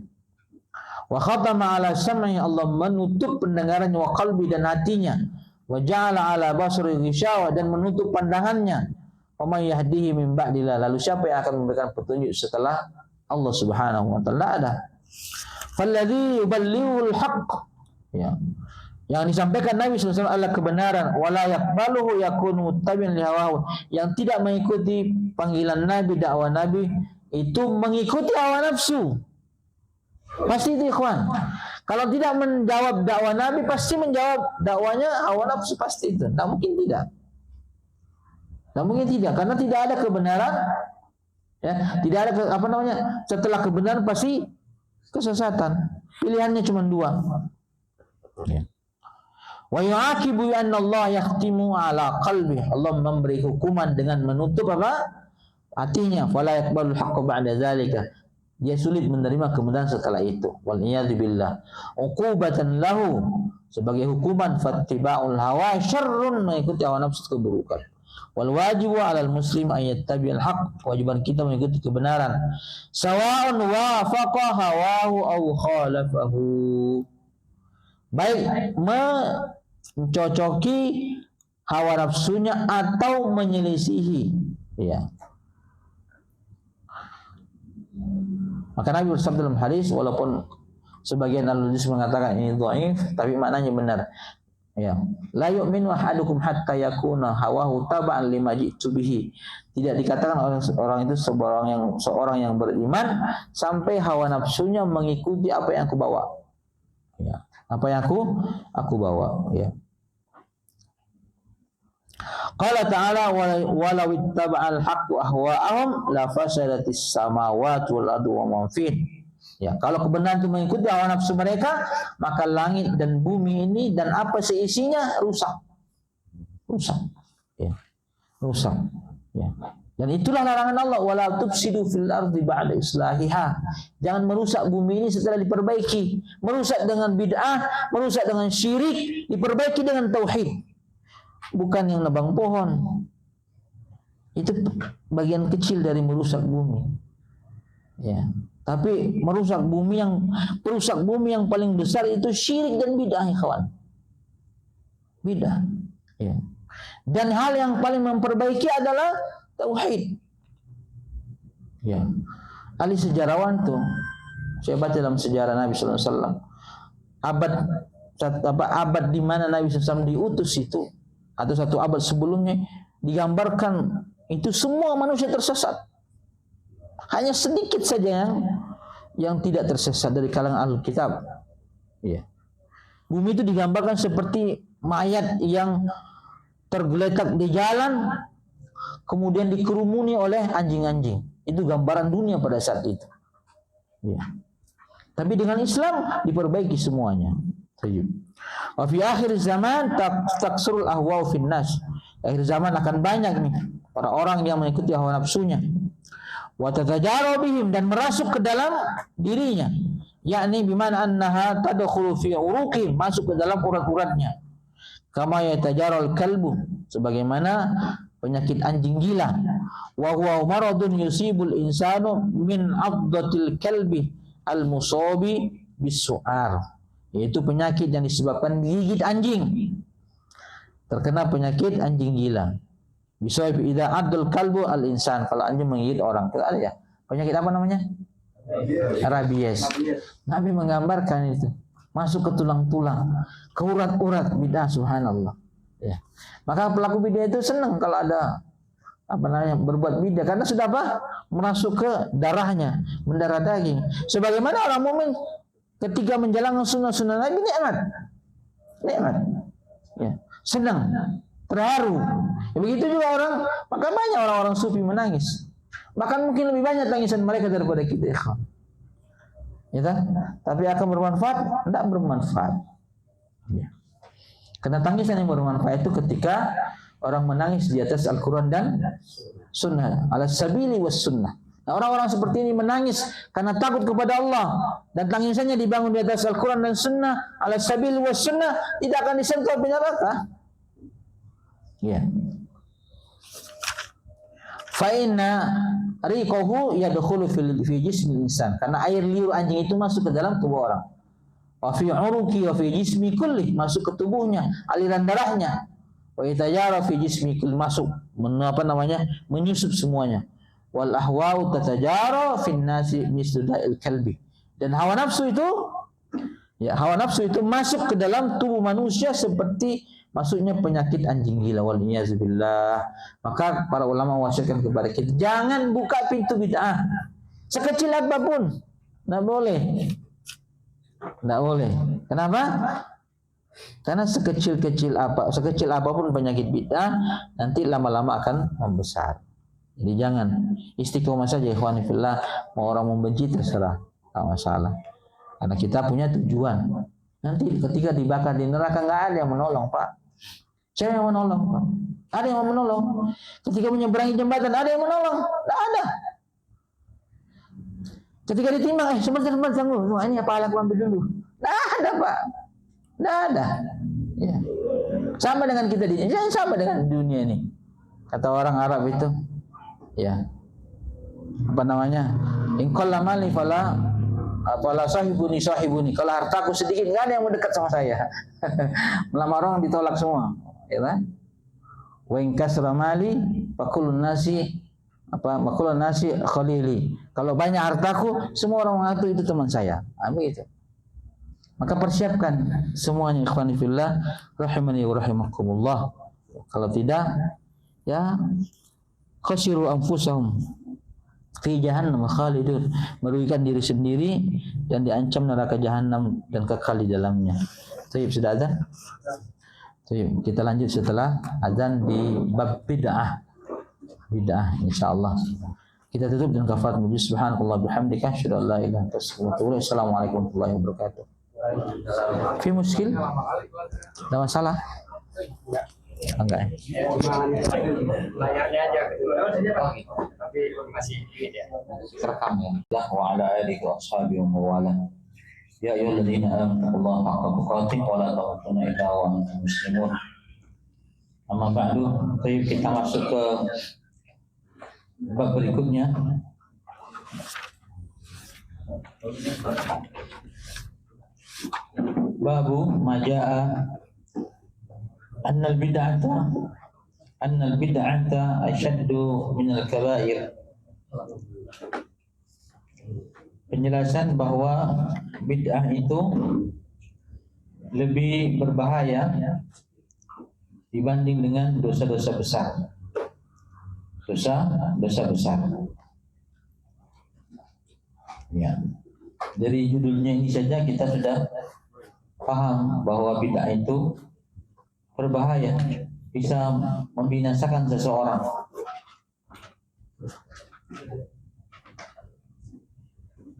Wa khatama ala sam'i, Allah menutup pendengarannya, wa qalbi, dan hatinya, wa ja'ala ala basri ghishawa, dan menutup pandangannya. Wa may yahdihi min ba'dillah, lalu siapa yang akan memberikan petunjuk setelah Allah Subhanahu wa taala? Ada. Falladzi yuballighul haqq, ya, yang disampaikan Nabi SAW adalah kebenaran. Wala yaqbaluhu yakunu muttabi'an li hawahu, yang tidak mengikuti panggilan Nabi, dakwah Nabi, itu mengikuti hawa nafsu. Pasti itu ikhwan. Kalau tidak menjawab dakwah Nabi, pasti menjawab dakwanya hawa nafsu, pasti itu. Tidak mungkin tidak. Tidak mungkin tidak, karena tidak ada kebenaran. Ya, tidak ada setelah kebenaran pasti kesesatan. Pilihannya cuma dua. Ya. Wa yu'aqibu anna Allah yahtimu ala qalbi. Allah memberi hukuman dengan menutup apa? Hatinya. Fala yaqbalul haqqa ba'da dzalika. Dia sulit menerima kebenaran setelah itu. Wal iyadzu billah. Uqubatan lahu, sebagai hukuman fattiba'ul hawa syarrun, mengikuti hawa nafsu keburukan. Wal wajibu 'alal muslim an yattabi'al haqq, kewajiban kita mengikuti kebenaran. Sawa'un wafaqa hawahu aw khalafahu. Baik mencocoki hawa nafsunya atau menyelisihi, ya. Maka Nabi bersabda dalam hadis, walaupun sebagian al-hadis mengatakan ini dhaif, tapi maknanya benar. Ya, la yu'minu ahadukum hatta yakuna hawahu taba'an lima ji'tu bihi. Tidak dikatakan orang itu seorang yang beriman sampai hawa nafsunya mengikuti apa yang aku bawa. Ya, apa yang aku bawa, ya. Qala ta'ala walau ittaba'al haqqu ahwa'ahum la fasadatis samawati wal ardu wa man fihi. Ya, kalau kebenaran itu mengikuti hawa nafsu mereka, maka langit dan bumi ini dan apa seisinya rusak. Ya. Rusak. Ya. Dan itulah larangan Allah, wala tufsidu fil ardi ba'da islahiha. Jangan merusak bumi ini setelah diperbaiki. Merusak dengan bid'ah, merusak dengan syirik, diperbaiki dengan tauhid. Bukan yang nebang pohon. Itu bagian kecil dari merusak bumi. Ya. Tapi merusak bumi yang paling besar itu syirik dan bid'ah, kawan. Bid'ah. Ya. Dan hal yang paling memperbaiki adalah tauhid. Ya. Ahli sejarawan tuh, saya baca dalam sejarah Nabi sallallahu alaihi wasallam, abad di mana Nabi sallallahu alaihi wasallam diutus itu, atau satu abad sebelumnya, digambarkan itu semua manusia tersesat. Hanya sedikit saja yang tidak tersesat dari kalangan Ahlul Kitab. Ya. Bumi itu digambarkan seperti mayat yang tergeletak di jalan, kemudian dikerumuni oleh anjing-anjing. Itu gambaran dunia pada saat itu. Ya. Tapi dengan Islam diperbaiki semuanya. Wa fi akhir zaman taksurul ahwa fin nas. Akhir zaman akan banyak nih para orang yang mengikuti hawa nafsunya. Wa tatajaru bihim, dan merasuk ke dalam dirinya. Yakni bimana annaha tadkhulu fi uruqi, masuk ke dalam urat-uratnya. Kama yatajarul kalbu, sebagaimana penyakit anjing gila. Wa huwa maradun yusibul insanu min 'addatil kalbi al-musabi bis-su'ar. Yaitu penyakit yang disebabkan gigit anjing. Terkena penyakit anjing gila. Bisa idza adul kalbu al-insan, kalau anjing menggigit orang. Itu ada ya. Penyakit apa namanya? Rabies. Nabi menggambarkan itu. Masuk ke tulang-tulang, ke urat-urat, bid'ah, subhanallah. Ya. Maka pelaku bid'ah itu senang kalau ada berbuat bid'ah, karena sudah merasuk ke darahnya, mendarah daging. Sebagaimana orang mukmin ketika menjalankan sunnah-sunnah Nabi, nikmat. Ya. Senang, terharu. Ya, begitu juga maka banyak orang-orang sufi menangis. Bahkan mungkin lebih banyak tangisan mereka daripada kita, ikhwan. Ya kan? Tapi akan bermanfaat? Tidak bermanfaat. Ya. Karena tangisan yang bermanfaat itu ketika orang menangis di atas Al-Quran dan Sunnah, ala sabili was sunnah. Nah, orang-orang seperti ini menangis karena takut kepada Allah, dan tangisannya dibangun di atas Al-Quran dan Sunnah, ala sabili was sunnah, tidak akan disentuh api neraka. Ya. Fa inna riqahu yadkhulu fi jismil insan, karena air liur anjing itu masuk ke dalam tubuh orang. Wa fi uruqi wa fi jismi kulli, masuk ke tubuhnya, aliran darahnya. Wa itajara fi jismi kulli, masuk menyusup semuanya. Wal ahwa'u tatajara fin nasi misda'il kalbi, dan hawa nafsu itu masuk ke dalam tubuh manusia seperti masuknya penyakit anjing gila, wal iyazubillah. Maka para ulama wasiatkan kepada kita, jangan buka pintu bid'ah sekecil apapun, tidak boleh. Tidak boleh. Kenapa? Karena sekecil apapun penyakit bid'ah nanti lama-lama akan membesar. Jadi jangan, istiqomah saja ikhwan fillah. Mau orang membenci terserah, tak masalah. Karena kita punya tujuan. Nanti ketika dibakar di neraka nggak ada yang menolong, Pak. Siapa yang menolong, Pak? Ada yang menolong. Ketika menyeberangi jembatan ada yang menolong? Tidak ada. Ketika ditimbang, sebentar tunggu, ini apa aku ambil dulu? Tidak ada, Pak. Tidak ada. Ya. Sama dengan kita di dunia, sama dengan dunia ini. Kata orang Arab itu, ya, apa namanya? In qalla mali fala sahibuni. Kalau hartaku sedikit, nggak ada yang mau dekat sama saya. Melamar orang ditolak semua, ya kan? Wa in kasra mali faqulun nasi khalili. Kalau banyak hartaku, semua orang mengaku itu teman saya. Begitu. Maka persiapkan semuanya ikhwani fillah rahimani wa rahimakumullah. Kalau tidak, ya khasiru anfusahum fi jahannam khalidun, merugikan diri sendiri dan diancam neraka jahanam dan kekal di dalamnya. Baik, sudah ada? Baik, kita lanjut setelah azan di bab bid'ah insyaallah. Kita tutup dengan kafaratul majlis. Subhanallah bihamdika asyhadu an la ilaha illa anta astaghfiruka wa atubu ilaik. Assalamualaikum warahmatullahi wabarakatuh. Fi muskil? Ada masalah? Enggak ya? Layarnya aja tapi masih ya. Rekam ya. Wa ala alihi wa ashabihi wa wala. Ya ayyuhalladzina amanu haqqa tuqatih wa la tamutunna illa wa antum muslimun. Amma ba'du, kita masuk ke bab berikutnya. Babu maja'a annal bid'ata asyaddu minal kabair. Penjelasan bahwa bid'ah itu lebih berbahaya dibanding dengan dosa-dosa besar. Dosa besar. Ya. Dari judulnya ini saja kita sudah paham bahwa bid'ah itu berbahaya, bisa membinasakan seseorang.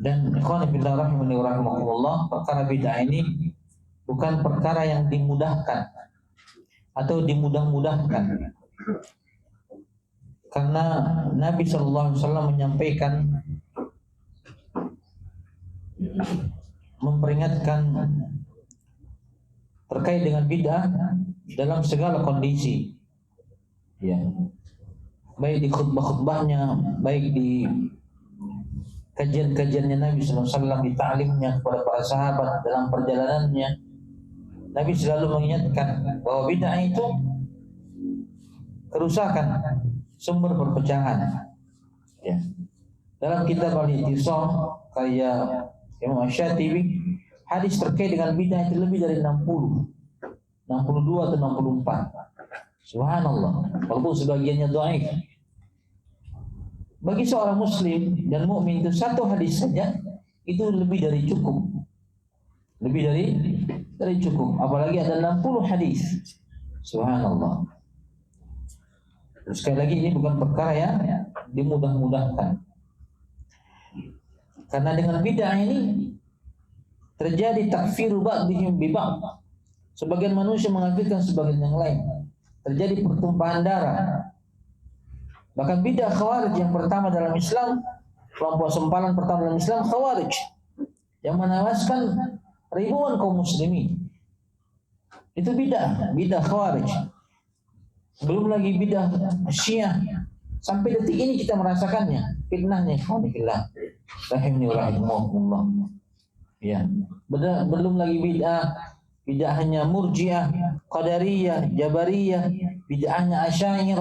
Dan ikhwan fillah rahimani wa rahimakumullah, perkara bid'ah ini bukan perkara yang dimudahkan atau dimudah-mudahkan. Karena Nabi sallallahu alaihi wasallam menyampaikan, memperingatkan terkait dengan bid'ah dalam segala kondisi. Ya. Baik di khutbah-khutbahnya, baik di kajian-kajiannya Nabi sallallahu alaihi wasallam, di ta'limnya kepada para sahabat dalam perjalanannya. Nabi selalu mengingatkan bahwa bid'ah itu kerusakan, sumber perpecahan. Ya. Dalam kitab Al-I'tisam karya Imam Asy-Syatibi, hadis terkait dengan bid'ah itu lebih dari 62 atau 64. Subhanallah, walaupun sebagiannya dhaif. Bagi seorang muslim dan mukmin itu satu hadis saja itu lebih dari cukup. Lebih dari cukup, apalagi ada 60 hadis. Subhanallah. Terus sekali lagi ini bukan perkara yang dimudah-mudahkan. Karena dengan bid'ah ini terjadi takfiru ba'dihim bi ba'd. Sebagian manusia mengkafirkan sebagian yang lain. Terjadi pertumpahan darah. Bahkan bid'ah Khawarij yang pertama dalam Islam, kelompok sempalan pertama dalam Islam Khawarij yang menewaskan ribuan kaum muslimin. Itu bid'ah Khawarij. Belum lagi bid'ah Syiah. Sampai detik ini kita merasakannya fitnahnya ikhwanillah. Rahimni wa rahimakumullah. Ya, belum lagi bid'ahnya Murji'ah, Qadariyah, Jabariyah, bid'ahnya Asy'ariyah,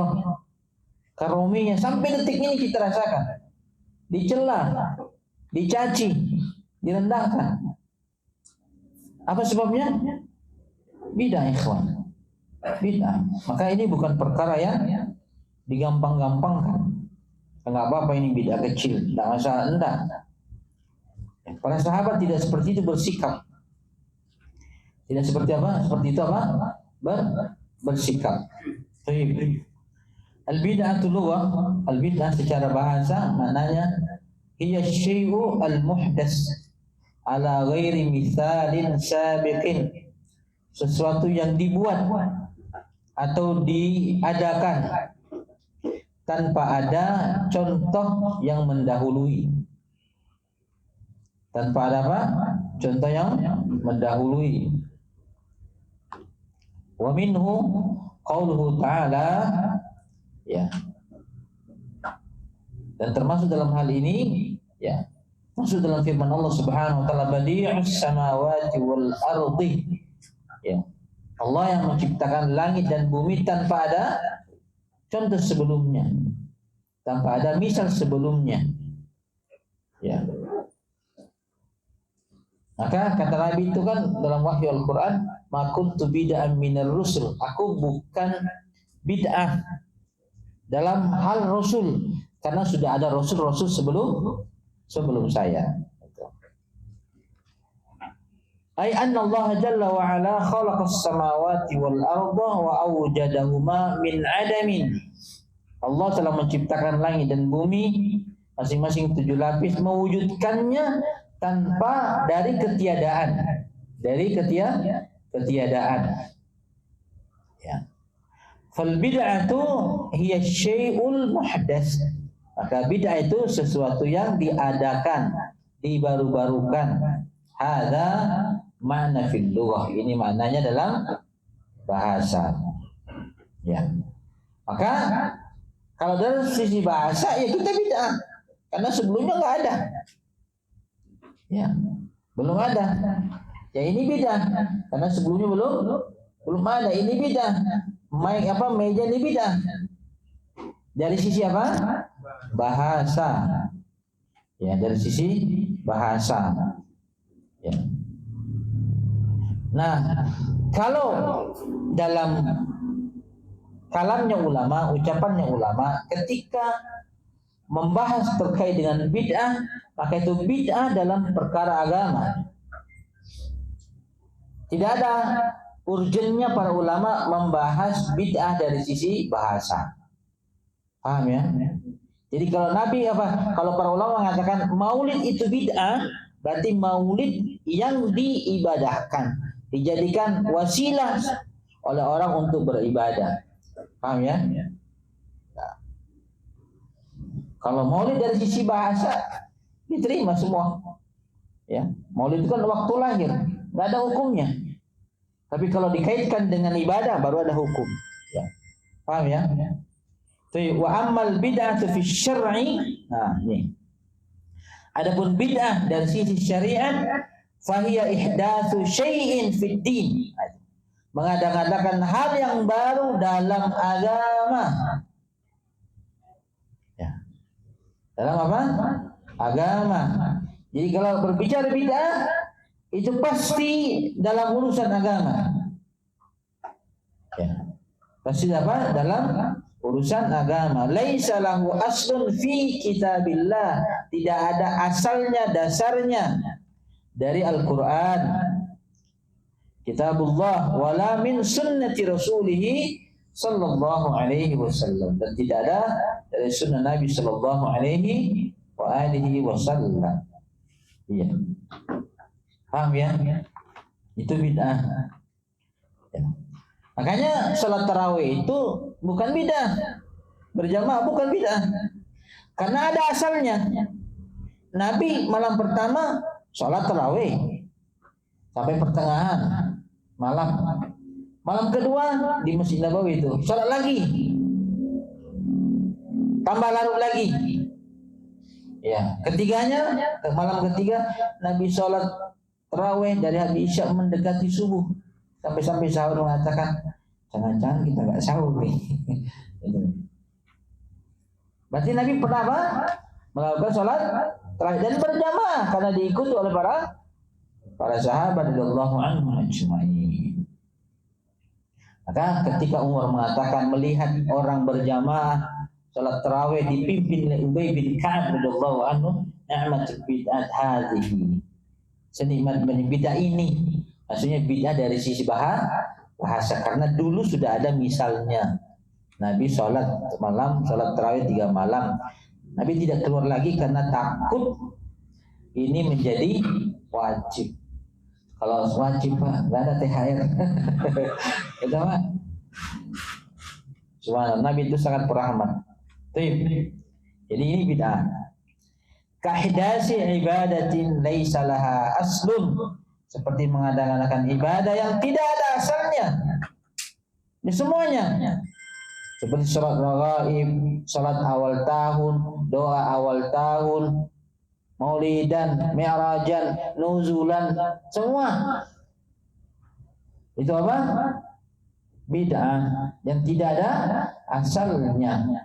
Karomiyah. Sampai detik ini kita rasakan. Dicela, dicaci, direndahkan. Apa sebabnya? Bid'ah ikhwan. Bid'ah. Maka ini bukan perkara yang digampang-gampangkan. Enggak apa-apa ini bid'ah kecil, enggak masalah, enggak. Para sahabat tidak seperti itu bersikap. Tidak seperti apa? Seperti itu apa? Bersikap. Al-bid'atu lughah, al-bid'ah secara bahasa maknanya hiya syai'u al-muhdas ala ghairi mithalin sabiqin. Sesuatu yang dibuat atau diadakan tanpa ada contoh yang mendahului. Tanpa ada apa? Contoh yang mendahului. Wa minhu qauluhu ta'ala, ya. Dan termasuk dalam hal ini, ya, masuk dalam firman Allah Subhanahu wa taala, badi'us samawati wal ardi. Ya. Allah yang menciptakan langit dan bumi tanpa ada contoh sebelumnya, tanpa ada misal sebelumnya. Ya. Maka kata Nabi itu kan dalam wahyu Al-Quran, ma kuntu bid'an minar rusul. Aku bukan bid'ah dalam hal rasul, karena sudah ada rasul-rasul sebelum saya. Ai anna Allah jalla wa ala khalaqas samawati wal arda wa awjadahuma min adamin. Allah telah menciptakan langit dan bumi masing-masing 7 lapis, mewujudkannya tanpa dari ketiadaan, ketiadaan. Ya. Fal bid'atu hiya syai'ul muhdas. Maka bid'ah itu sesuatu yang diadakan, dibaru-barukan. Hadza makna fil lughah. Ini maknanya dalam bahasa. Ya. Maka kalau dari sisi bahasa ya kita bid'ah, karena sebelumnya enggak ada. Ya, belum ada. Ya ini bid'ah karena sebelumnya belum ada. Ini bid'ah. Meja ini bid'ah. Dari sisi apa? Bahasa. Ya, dari sisi bahasa. Ya. Nah, kalau dalam kalamnya ulama, ucapannya ulama, ketika membahas terkait dengan bid'ah, maka itu bid'ah dalam perkara agama. Tidak ada urgennya para ulama membahas bid'ah dari sisi bahasa. Paham ya? Jadi kalau kalau para ulama mengatakan maulid itu bid'ah, berarti maulid yang diibadahkan, dijadikan wasilah oleh orang untuk beribadah. Paham ya? Kalau maulid dari sisi bahasa diterima semua. Ya, maulid itu kan waktu lahir, nggak ada hukumnya. Tapi kalau dikaitkan dengan ibadah baru ada hukum. Ya. Paham ya? Wa ammal bid'atu fi syar'i. Nah, ini. Adapun bid'ah dari sisi syariat, fahiya ihdatsu syai'in fid din. Mengadakan hal yang baru dalam agama. Dalam apa? Agama. Jadi kalau berbicara bid'ah itu pasti dalam urusan agama. Ya. Pasti apa? Dalam urusan agama. Laisa lahu aslun fi kitabillah. Tidak ada asalnya, dasarnya dari Al-Qur'an, Kitabullah, wala min sunnati rasulih sallallahu alaihi wasallam, dan tidak ada dari sunnah Nabi sallallahu alaihi wa alihi wasallam. Iya. Paham ya? Itu bid'ah. Ya. Makanya salat tarawih itu bukan bid'ah. Berjamaah bukan bid'ah. Karena ada asalnya. Nabi malam pertama salat tarawih sampai pertengahan malam. Malam kedua di Masjid Nabawi itu salat lagi, tambah larut lagi. Ya, ketiganya malam ketiga Nabi salat tarawih dari habis Isya mendekati subuh sampai sahur, mengatakan jangan-jangan kita nggak sahur nih. Berarti Nabi pernah apa? Melakukan salat tarawih dan berjamaah karena diikuti oleh para sahabat radhiyallahu anhum ajma'in. Maka ketika Umar mengatakan melihat orang berjamaah salat tarawih dipimpin oleh Ubay bin Ka'ab radhiyallahu anhu, ni'matul bid'at hadhihi. Senikmat bid'ah ini. Maksudnya bid'ah dari sisi bahasa, karena dulu sudah ada misalnya. Nabi sholat malam, sholat tarawih 3 malam. Nabi tidak keluar lagi karena takut ini menjadi wajib. Kalau wajib Pak, nggak ada THR. Itu Pak. Subhanallah, Nabi itu sangat perahmat. Jadi ini bid'ah. Kahdasi ibadatin laisa laha aslun, seperti mengadakan ibadah yang tidak ada asalnya. Ini semuanya. Seperti sholat raghaib, sholat awal tahun, doa awal tahun, maulidan, mi'rajan, nuzulan, semua. Itu apa? Bid'ah yang tidak ada asalnya.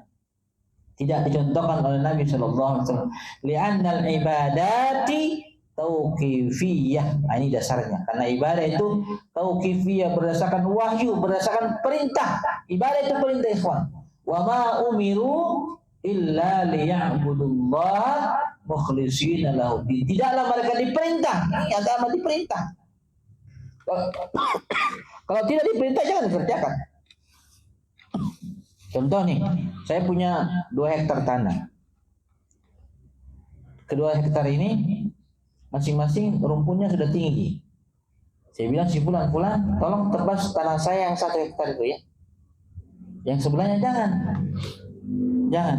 Tidak dicontohkan oleh Nabi sallallahu alaihi wasallam. Li'annal ibadati tauqifiyah. Nah, ini dasarnya. Karena ibadah itu tauqifiyah, berdasarkan wahyu, berdasarkan perintah. Ibadah itu perintah, ikhwan. Wa ma umiru illa liya'budullaha mukhlishina lahu. Tidaklah mereka diperintah. Ini agama diperintah. Kalau tidak diperintah jangan dikerjakan. Contoh nih, saya punya 2 hektar tanah. Kedua hektar ini masing-masing rumputnya sudah tinggi. Saya bilang si fulan, tolong tebas tanah saya yang 1 hektar itu ya. Yang sebelahnya jangan.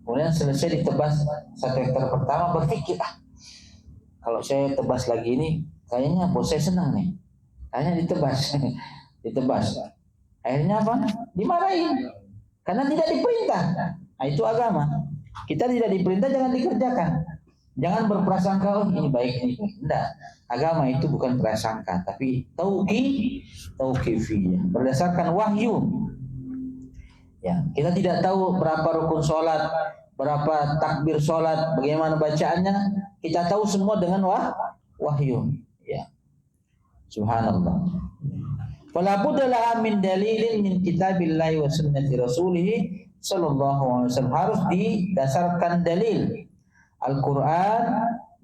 Kemudian selesai ditebas 1 hektar pertama, berpikir, kalau saya tebas lagi ini, kayaknya bos saya senang nih. Kayaknya ditebas. Akhirnya apa? Dimarahin. Karena tidak diperintah. Nah, itu agama. Kita tidak diperintah, jangan dikerjakan. Jangan berprasangka, oh ini baik ini. Tidak. Agama itu bukan prasangka, tapi tauqifiyah. Berdasarkan wahyu. Ya, kita tidak tahu berapa rukun sholat, berapa takbir sholat, bagaimana bacaannya. Kita tahu semua dengan wahyu. Ya. Subhanallah. Fala budda laha min dalilin min kitabillahi wa sunnati rasulih sallallahu alaihi wasallam. Harus didasarkan dalil Al-Quran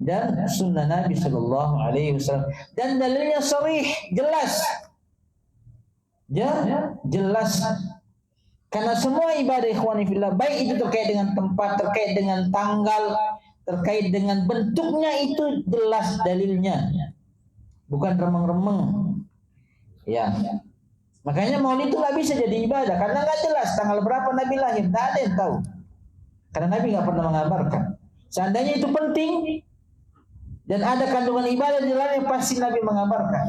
dan sunnah Nabi sallallahu alaihi wasallam, dan dalilnya sharih, jelas. Jelas. Karena semua ibadah ikhwani fillah, baik itu terkait dengan tempat, terkait dengan tanggal, terkait dengan bentuknya, itu jelas dalilnya. Bukan remeng-remeng. Ya, makanya maulid itu nggak bisa jadi ibadah karena nggak jelas tanggal berapa Nabi lahir, nggak ada yang tahu. Karena Nabi nggak pernah mengabarkan. Seandainya itu penting dan ada kandungan ibadah di dalamnya, pasti Nabi mengabarkan.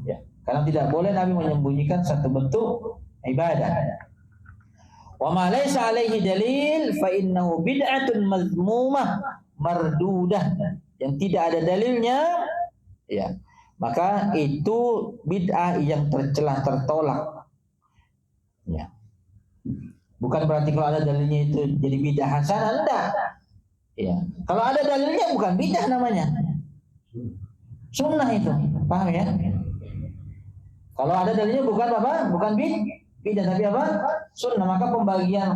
Ya, karena tidak boleh Nabi menyembunyikan satu bentuk ibadah. Wa ma laysa alaihi dalil fa innahu bid'atun mazmumah mardudah. Yang tidak ada dalilnya, ya, maka itu bid'ah yang tercelah, tertolak. Ya. Bukan berarti kalau ada dalilnya itu jadi bid'ah hasanah, enggak. Ya. Kalau ada dalilnya bukan bid'ah namanya. Sunnah itu. Paham ya? Kalau ada dalilnya bukan apa? Bukan bid'ah, tapi apa? Sunnah. Maka pembagian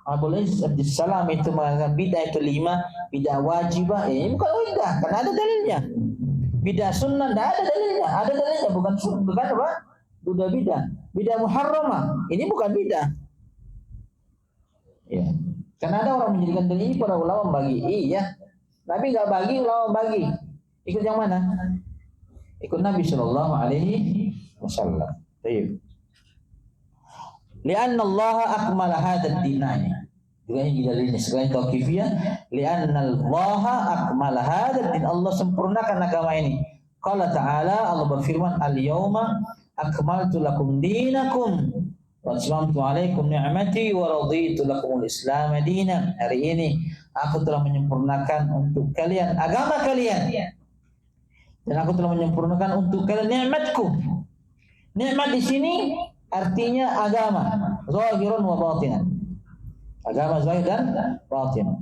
Abdul Salam itu mengatakan bid'ah itu 5, bid'ah wajibah. Ini bukan bid'ah, karena ada dalilnya. Bid'ah sunnah tidak ada dalilnya. Ada dalilnya, bukan apa? Bukan bid'ah. Bid'ah muharramah. Ini bukan bid'ah. Ya. Karena ada orang menjadikan dalil ini, para ulama bagi. Iya. Nabi enggak bagi, ulama bagi. Ikut yang mana? Ikut Nabi sallallahu alaihi wasallam. Baik. Li'anna Allah akmala hadzal dinaya. Juga ini dalilnya selain tauqifiyah, li'anna Allah akmala hadzal din, Allah sempurnakan agama ini. Qala ta'ala, Allah berfirman, al-yauma akmaltu lakum dinakum wa atmamtu 'alaikum ni'mati wa raditu lakumul Islam dinan. Hari ini aku telah menyempurnakan untuk kalian agama kalian, dan aku telah menyempurnakan untuk kalian nikmatku. Nikmat di sini artinya agama, zahirun wa batinan. Agama zahir dan batin.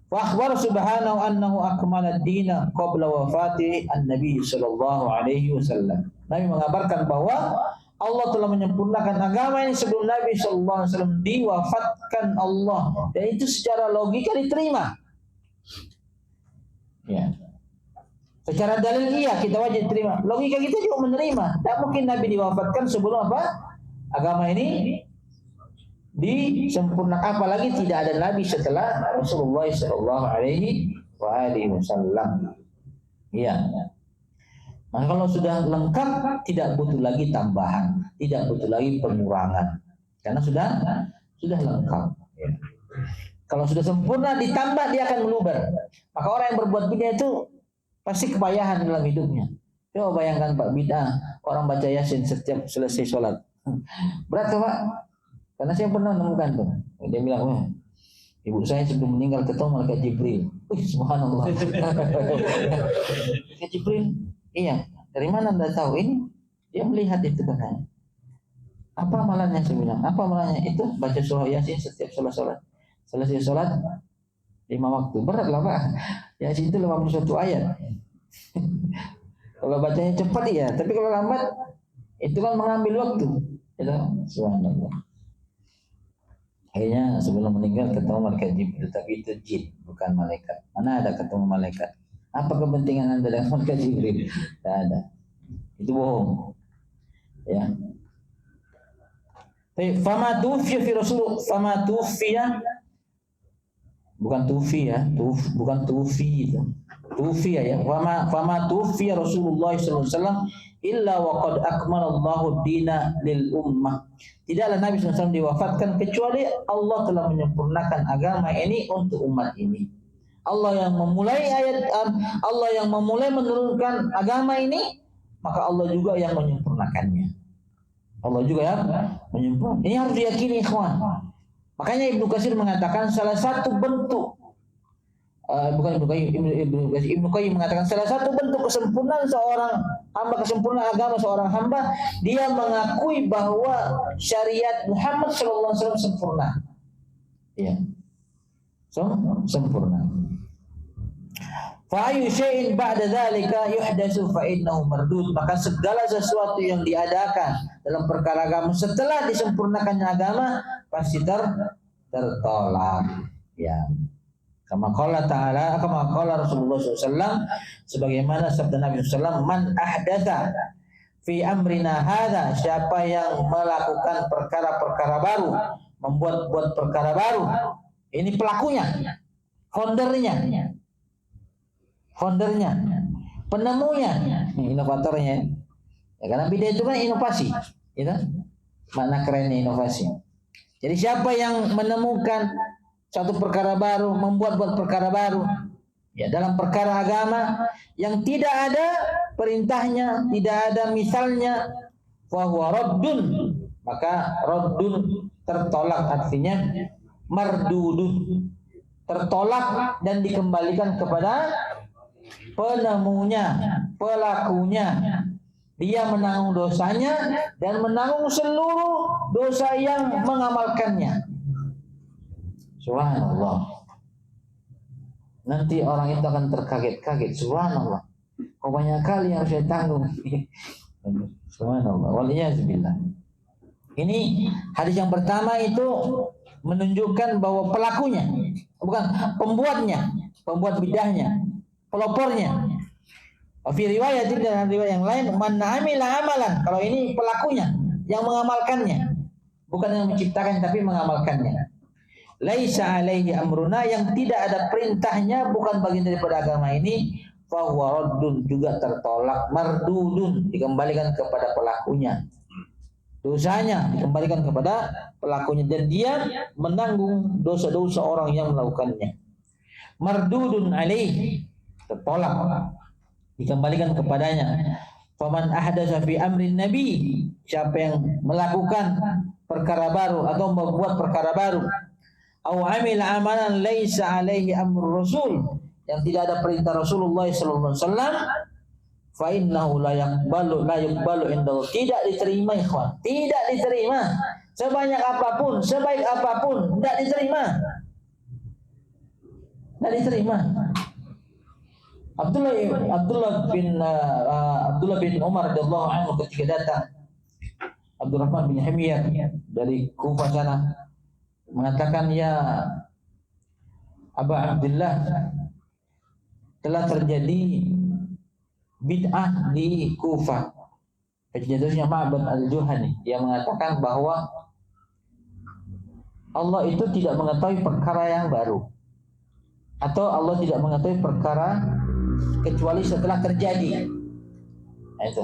Wa akhbar subhanahu annahu akmala ad-dina qabla wafati an-nabi sallallahu alaihi wasallam. Nabi mengabarkan bahwa Allah telah menyempurnakan agama ini sebelum Nabi sallallahu alaihi wasallam diwafatkan Allah, dan itu secara logika diterima. Ya. Secara dalil iya kita wajib terima. Logika kita juga menerima. Tak mungkin Nabi diwafatkan sebelum apa? Agama ini disempurnakan. Apalagi tidak ada Nabi setelah Rasulullah Sallallahu Alaihi Wasallam. Iya. Maka kalau sudah lengkap, tidak butuh lagi tambahan, tidak butuh lagi pengurangan, karena sudah lengkap. Ya. Kalau sudah sempurna ditambah dia akan meluber. Maka orang yang berbuat bid'ah itu pasti kepayahan dalam hidupnya. Coba bayangkan Pak, bid'ah orang baca Yasin setiap selesai sholat. Berat Pak? Karena saya pernah menemukan tuh. Dia bilang, oh, ibu saya sebelum meninggal ketemu malaikat Jibril. Subhanallah. Malaikat Jibril. Iya, dari mana Anda tahu ini? Dia melihat itu katanya. Apa amalannya saya bilang? Apa amalannya? Itu baca surah Yasin setiap sholat. Selesai sholat 5 waktu. Berat lah Pak. Yasin itu 51 ayat. Kalau bacanya cepat ya, tapi kalau lambat itu kan mengambil waktu. Itu subhanallah. Akhirnya sebelum meninggal ketemu malaikat Jibril, tapi itu jin, bukan malaikat. Mana ada ketemu malaikat? Apa kepentingan Anda dengan malaikat Jibril? Tidak ada. Itu bohong. Ya. Fama tufiya fi Rasul, fama tufiya bukan tufi ya, bukan tufi itu. Tufiya ya. Fama tufiya Rasulullah sallallahu alaihi wasallam illa waqad akmalallahu dina lil ummah. Tidaklah Nabi SAW diwafatkan kecuali Allah telah menyempurnakan agama ini untuk umat ini. Allah yang memulai menurunkan agama ini, maka Allah juga yang menyempurnakannya. Allah juga yang menyempurnakan. Ini harus diyakini ikhwan. Makanya Ibnu Katsir mengatakan salah satu bentuk Ibnu Qayyim mengatakan salah satu bentuk kesempurnaan seorang hamba, kesempurnaan agama seorang hamba, dia mengakui bahwa syariat Muhammad sallallahu alaihi wasallam sempurna. Ya. Sempurna. Fa ayu syai'in ba'da dzalika yuhdatsu fa innahu mardud. Maka segala sesuatu yang diadakan dalam perkara agama setelah disempurnakannya agama pasti tertolak. Ya. Kama qala ta'ala, kama qala Rasulullah SAW, sebagaimana sabda Nabi SAW, man ahdatsa fi amrina hadza, siapa yang melakukan perkara-perkara baru, membuat perkara baru, ini pelakunya, foundernya, penemunya, inovatornya. Ya, karena bid'ah itu kan inovasi, gitu. Makna kerennya inovasi. Jadi siapa yang menemukan satu perkara baru, membuat perkara baru, ya dalam perkara agama yang tidak ada perintahnya, tidak ada misalnya, fa huwa raddun, maka raddun tertolak, artinya mardudun, tertolak dan dikembalikan kepada penemunya, pelakunya. Dia menanggung dosanya dan menanggung seluruh dosa yang mengamalkannya. Subhanallah. Nanti orang itu akan terkaget-kaget. Subhanallah. Kok banyak kali yang harus saya tanggung. Subhanallah. Waliyahzubillah. Ini hadis yang pertama itu menunjukkan bahwa pelakunya, bukan pembuatnya, pembuat bid'ahnya, pelopornya. Fi riwayat dan riwayat yang lain, man amila amalan. Kalau ini pelakunya yang mengamalkannya, bukan yang menciptakan tapi mengamalkannya. Laisa alaihi amruna, yang tidak ada perintahnya, bukan bagian daripada agama ini, fa huwa raddun, juga tertolak, mardudun, dikembalikan kepada pelakunya. Dosanya dikembalikan kepada pelakunya dan dia menanggung dosa-dosa orang yang melakukannya. Mardudun alaihi, tertolak, dikembalikan kepadanya. Faman ahdatsa fi amrin nabi, siapa yang melakukan perkara baru atau membuat perkara baru, au amila amalan laisa alaihi amru rasul, yang tidak ada perintah Rasulullah sallallahu alaihi wasallam, fa innahu la yuqbalu indahu, tidak diterima ikhwan, tidak diterima. Sebanyak apapun, sebaik apapun, tidak diterima. Tidak diterima. Abdullah bin Umar radhiyallahu anhu ketika datang Abdurrahman bin Himyar dari Kufah sana mengatakan, ya Aba Abdullah, telah terjadi bid'ah di Kufah. Pencetusnya Ma'bad al-Juhani, dia mengatakan bahwa Allah itu tidak mengetahui perkara yang baru, atau Allah tidak mengetahui perkara kecuali setelah terjadi. Nah, itu.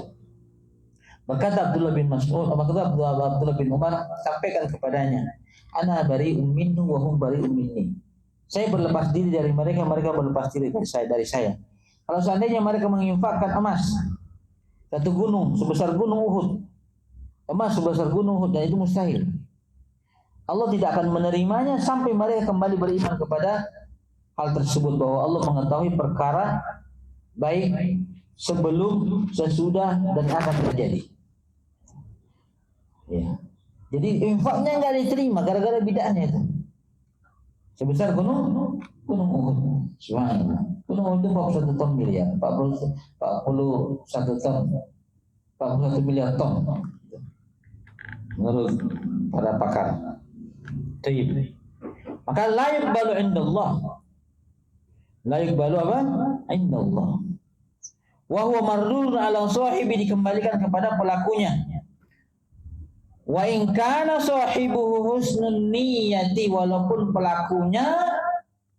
Berkata Abdullah bin Mas'ud, Abdullah bin Umar, sampaikan kepadanya, ana bari'un minhu wa hum bari'un minni. Saya berlepas diri dari mereka, mereka berlepas diri dari saya. Kalau seandainya mereka menginfakkan emas satu gunung sebesar gunung Uhud, emas sebesar gunung Uhud, dan itu mustahil. Allah tidak akan menerimanya sampai mereka kembali beriman kepada hal tersebut, bahwa Allah mengetahui perkara baik sebelum, sesudah, dan akan terjadi. Ya. Jadi infaknya nggak diterima gara-gara bid'ahnya itu. Sebesar gunung Uhud. Subhanallah. Gunung Uhud itu 41 ton miliar, 41 ton, 41 miliar ton. Menurut para pakar. Tayyib. Maka la yuqbalu indallah. La yuqbalu apa? Indallah. Wa huwa mardudun ala sahibi, dikembalikan kepada pelakunya. Wa in kana sahibuhu husnun niyati, walaupun pelakunya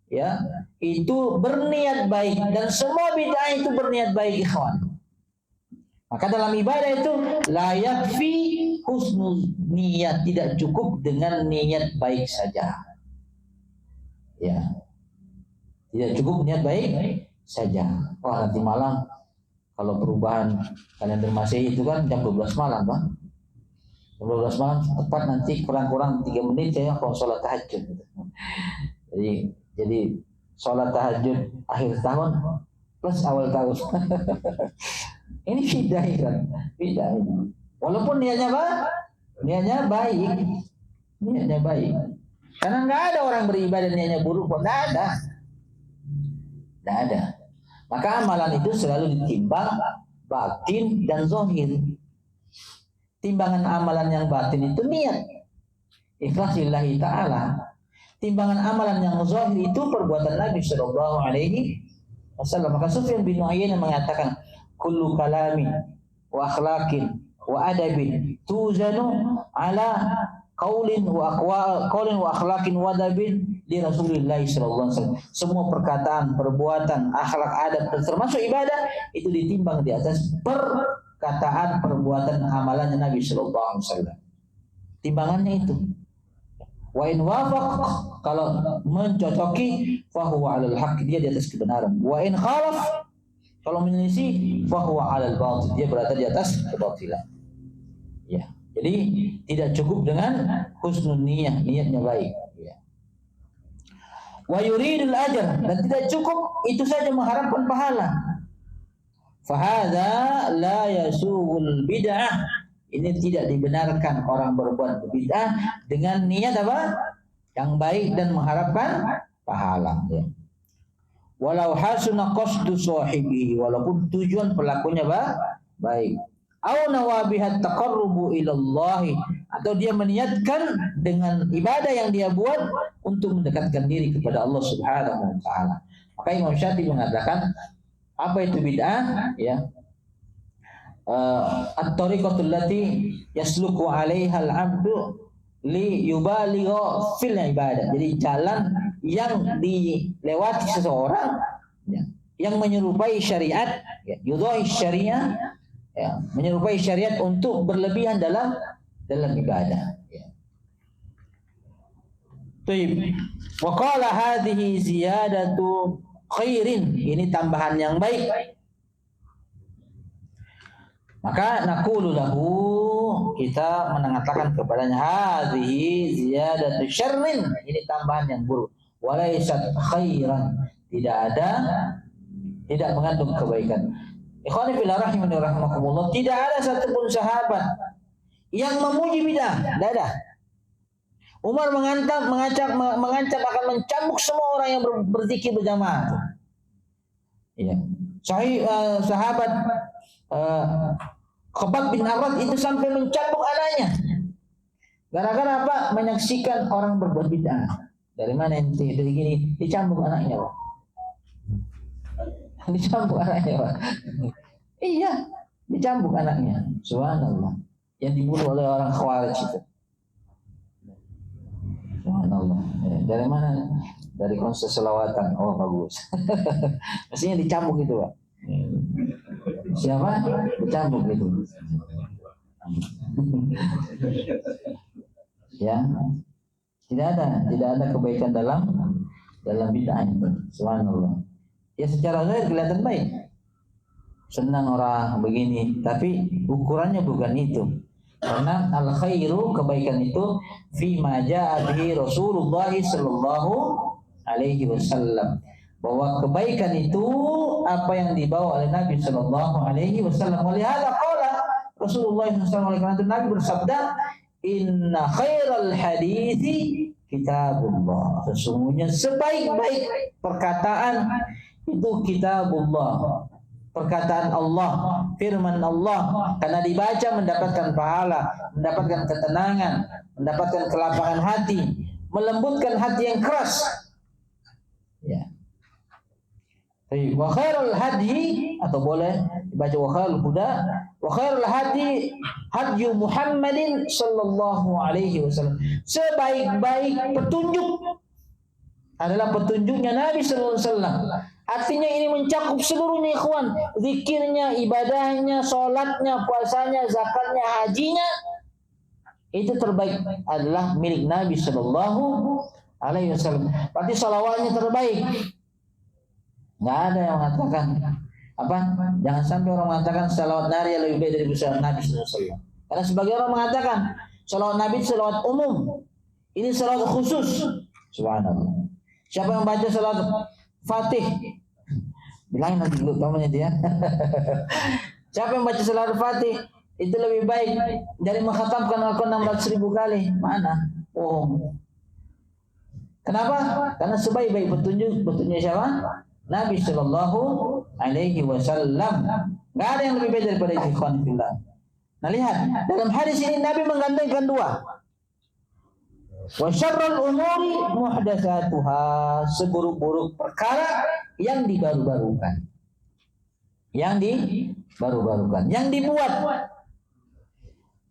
ya itu berniat baik, dan semua bid'ah itu berniat baik, ikhwan. Maka dalam ibadah itu la yakfi husnul niyat, tidak cukup dengan niat baik saja. Ya. Tidak cukup niat baik saja. Wah, nanti malam kalau perubahan kalender Masehi itu kan jam 12 malam, Pak. Jam 12 malam tepat, nanti kurang-kurang 3 menit saya kalau sholat tahajud. Jadi sholat tahajud akhir tahun plus awal tahun. Ini bid'ah kan? Bid'ah. Walaupun niatnya baik. Niatnya baik. Karena nggak ada orang beribadah niatnya buruk, nggak ada. Maka amalan itu selalu ditimbang batin dan zahir. Timbangan amalan yang batin itu niat, ikhlas lillahi ta'ala. Timbangan amalan yang zahir itu perbuatan Nabi Sallallahu Alaihi Wasallam. Maka Sufyan bin Uyainah mengatakan, kullu kalami wa akhlaqin wa adabin tuzanu ala qaulin wa akhlaqin wa adabin di Rasulullah sallallahu alaihi wasallam. Semua perkataan, perbuatan, akhlak, adab, termasuk ibadah, itu ditimbang di atas perkataan, perbuatan, amalannya Nabi sallallahu alaihi wasallam. Timbangannya itu. Wa in wafaq, kalau mencocoki, fahuwa 'alal haqq, dia di atas kebenaran. Wa in khalaf, kalau menyelisih, fahuwa 'alal batil, dia berada di atas kebatilan. Ya. Jadi tidak cukup dengan husnul niyah, niatnya baik. Ya. Wa yuridul ajr, dan tidak cukup itu saja mengharapkan pahala. Fahadha la yasughul bid'ah, ini tidak dibenarkan orang berbuat bid'ah dengan niat apa? Yang baik dan mengharapkan pahala. Ya. Walau hasuna qasdu sahibi, walaupun tujuan pelakunya baik. Au nawabihat taqarrubu ilallah, atau dia meniatkan dengan ibadah yang dia buat untuk mendekatkan diri kepada Allah Subhanahu wa taala. Maka Imam Syafi'i mengatakan, apa itu bid'ah? Ya. At-tariqatul lati yasluku 'alaiha al-'abdu li yubaligha fil ibadah. Jadi jalan yang dilewati seseorang ya, yang menyerupai syariat, ya, yudha'i syariah, ya, menyerupai syariat untuk berlebihan dalam ibadah. Ya. Taib. Wa qala hadhihi ziyadatu khairin, ini tambahan yang baik. Maka naqulu lahu, kita mengatakan kepadanya, hadhihi ziyadatu syarrin, ini tambahan yang buruk. Walaysat khairan, tidak mengandung kebaikan. Ikhwani fillah rahimani rahimakumullah, tidak ada satupun sahabat yang memuji bid'ah, tidak ada. Umar mengancam akan mencambuk semua orang yang berzikir berjamaah. Ya. Sahabat Khabbab bin Arad itu sampai mencambuk anaknya. Gara-gara apa? Menyaksikan orang berbuat bid'ah. Dari mana ente? Dari gini, dicambuk anaknya, Pak. Dicambuk anaknya, Pak. Iya, dicambuk anaknya. Subhanallah. Yang dibunuh oleh orang Khawarij itu. Subhanallah. Dari mana? Dari konser selawatan. Oh, bagus. Mestinya dicambuk itu, Pak. Siapa? Dicambuk itu. Ya. Tidak ada kebaikan dalam bid'ah itu. Subhanallah. Ya secara zahir kelihatan baik. Senang orang begini, tapi ukurannya bukan itu. Karena al khairu, kebaikan itu fi ma jaa bihi Rasulullah sallallahu alaihi wasallam. Bahwa kebaikan itu apa yang dibawa oleh Nabi sallallahu alaihi wasallam. Oleh hal qala Rasulullah sallallahu alaihi wasallam, Nabi bersabda, "Inna khairal hadithi kitabullah." Sesungguhnya sebaik-baik perkataan itu kitabullah. Perkataan Allah, firman Allah, karena dibaca mendapatkan pahala, mendapatkan ketenangan, mendapatkan kelapangan hati, melembutkan hati yang keras. Ya. Wa khairul hadi, atau boleh dibaca wa khairul huda, wa khairul hadi hadyu Muhammadin sallallahu alaihi wasallam. Sebaik-baik petunjuk adalah petunjuknya Nabi sallallahu alaihi wasallam. Artinya ini mencakup seluruhnya, ikhwan. Zikirnya, ibadahnya, sholatnya, puasanya, zakatnya, hajinya, itu terbaik adalah milik Nabi Sallallahu Alaihi Wasallam. Berarti salawatnya terbaik. Nggak ada yang mengatakan apa? Jangan sampai orang mengatakan salawat Nabi lebih baik dari salawat Nabi Sallallahu Alaihi Wasallam. Karena sebagian orang mengatakan salawat Nabi itu salawat umum, ini salawat khusus. Subhanallah. Siapa yang baca salawat Fatih? Bilangin nanti dulu namanya dia. Siapa yang baca salawat Fatih itu lebih baik dari mengkhatamkan Al-Quran 600.000 kali. Mana? Oh. Kenapa? Karena sebaik-baik petunjuk siapa? Nabi Sallallahu Alaihi Wasallam. Gak ada yang lebih baik daripada itu, ikhwan fillah. Nah lihat, dalam hadis ini Nabi menggandengkan dua. Wa syarrul umuri muhdatsatuha, seburuk-buruk perkara yang dibaru-barukan. Yang dibuat.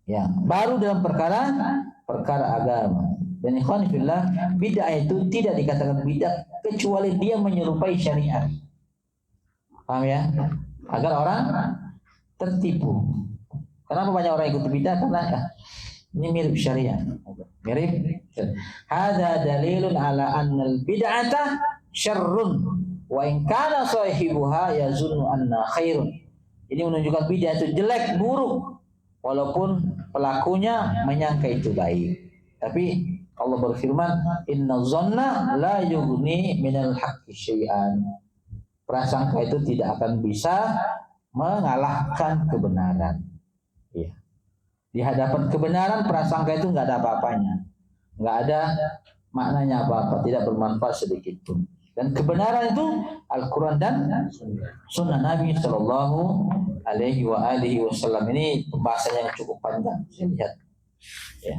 Ya, baru dalam perkara agama. Dan ikhwan fillah, bid'ah itu tidak dikatakan bid'ah kecuali dia menyerupai syariat. Paham ya? Agar orang tertipu. Kenapa banyak orang ikut bid'ah? Karena ini mirip syariat. Mirip. Hadza dalilun ala annal bid'ata syarrun wa in kana sahibuha yazunnu anna khairun. Ini menunjukkan bid'ah itu jelek, buruk, walaupun pelakunya menyangka itu baik. Tapi Allah berfirman, inna dhanna la yughni minal haqqi syai'an. Prasangka itu tidak akan bisa mengalahkan kebenaran. Ya. Di hadapan kebenaran, prasangka itu nggak ada apa-apanya, nggak ada maknanya apa-apa, tidak bermanfaat sedikit pun. Dan kebenaran itu Al-Quran dan Sunnah Nabi Sallallahu Alaihi Wasallam. Ini pembahasan yang cukup panjang. Saya lihat. Ya.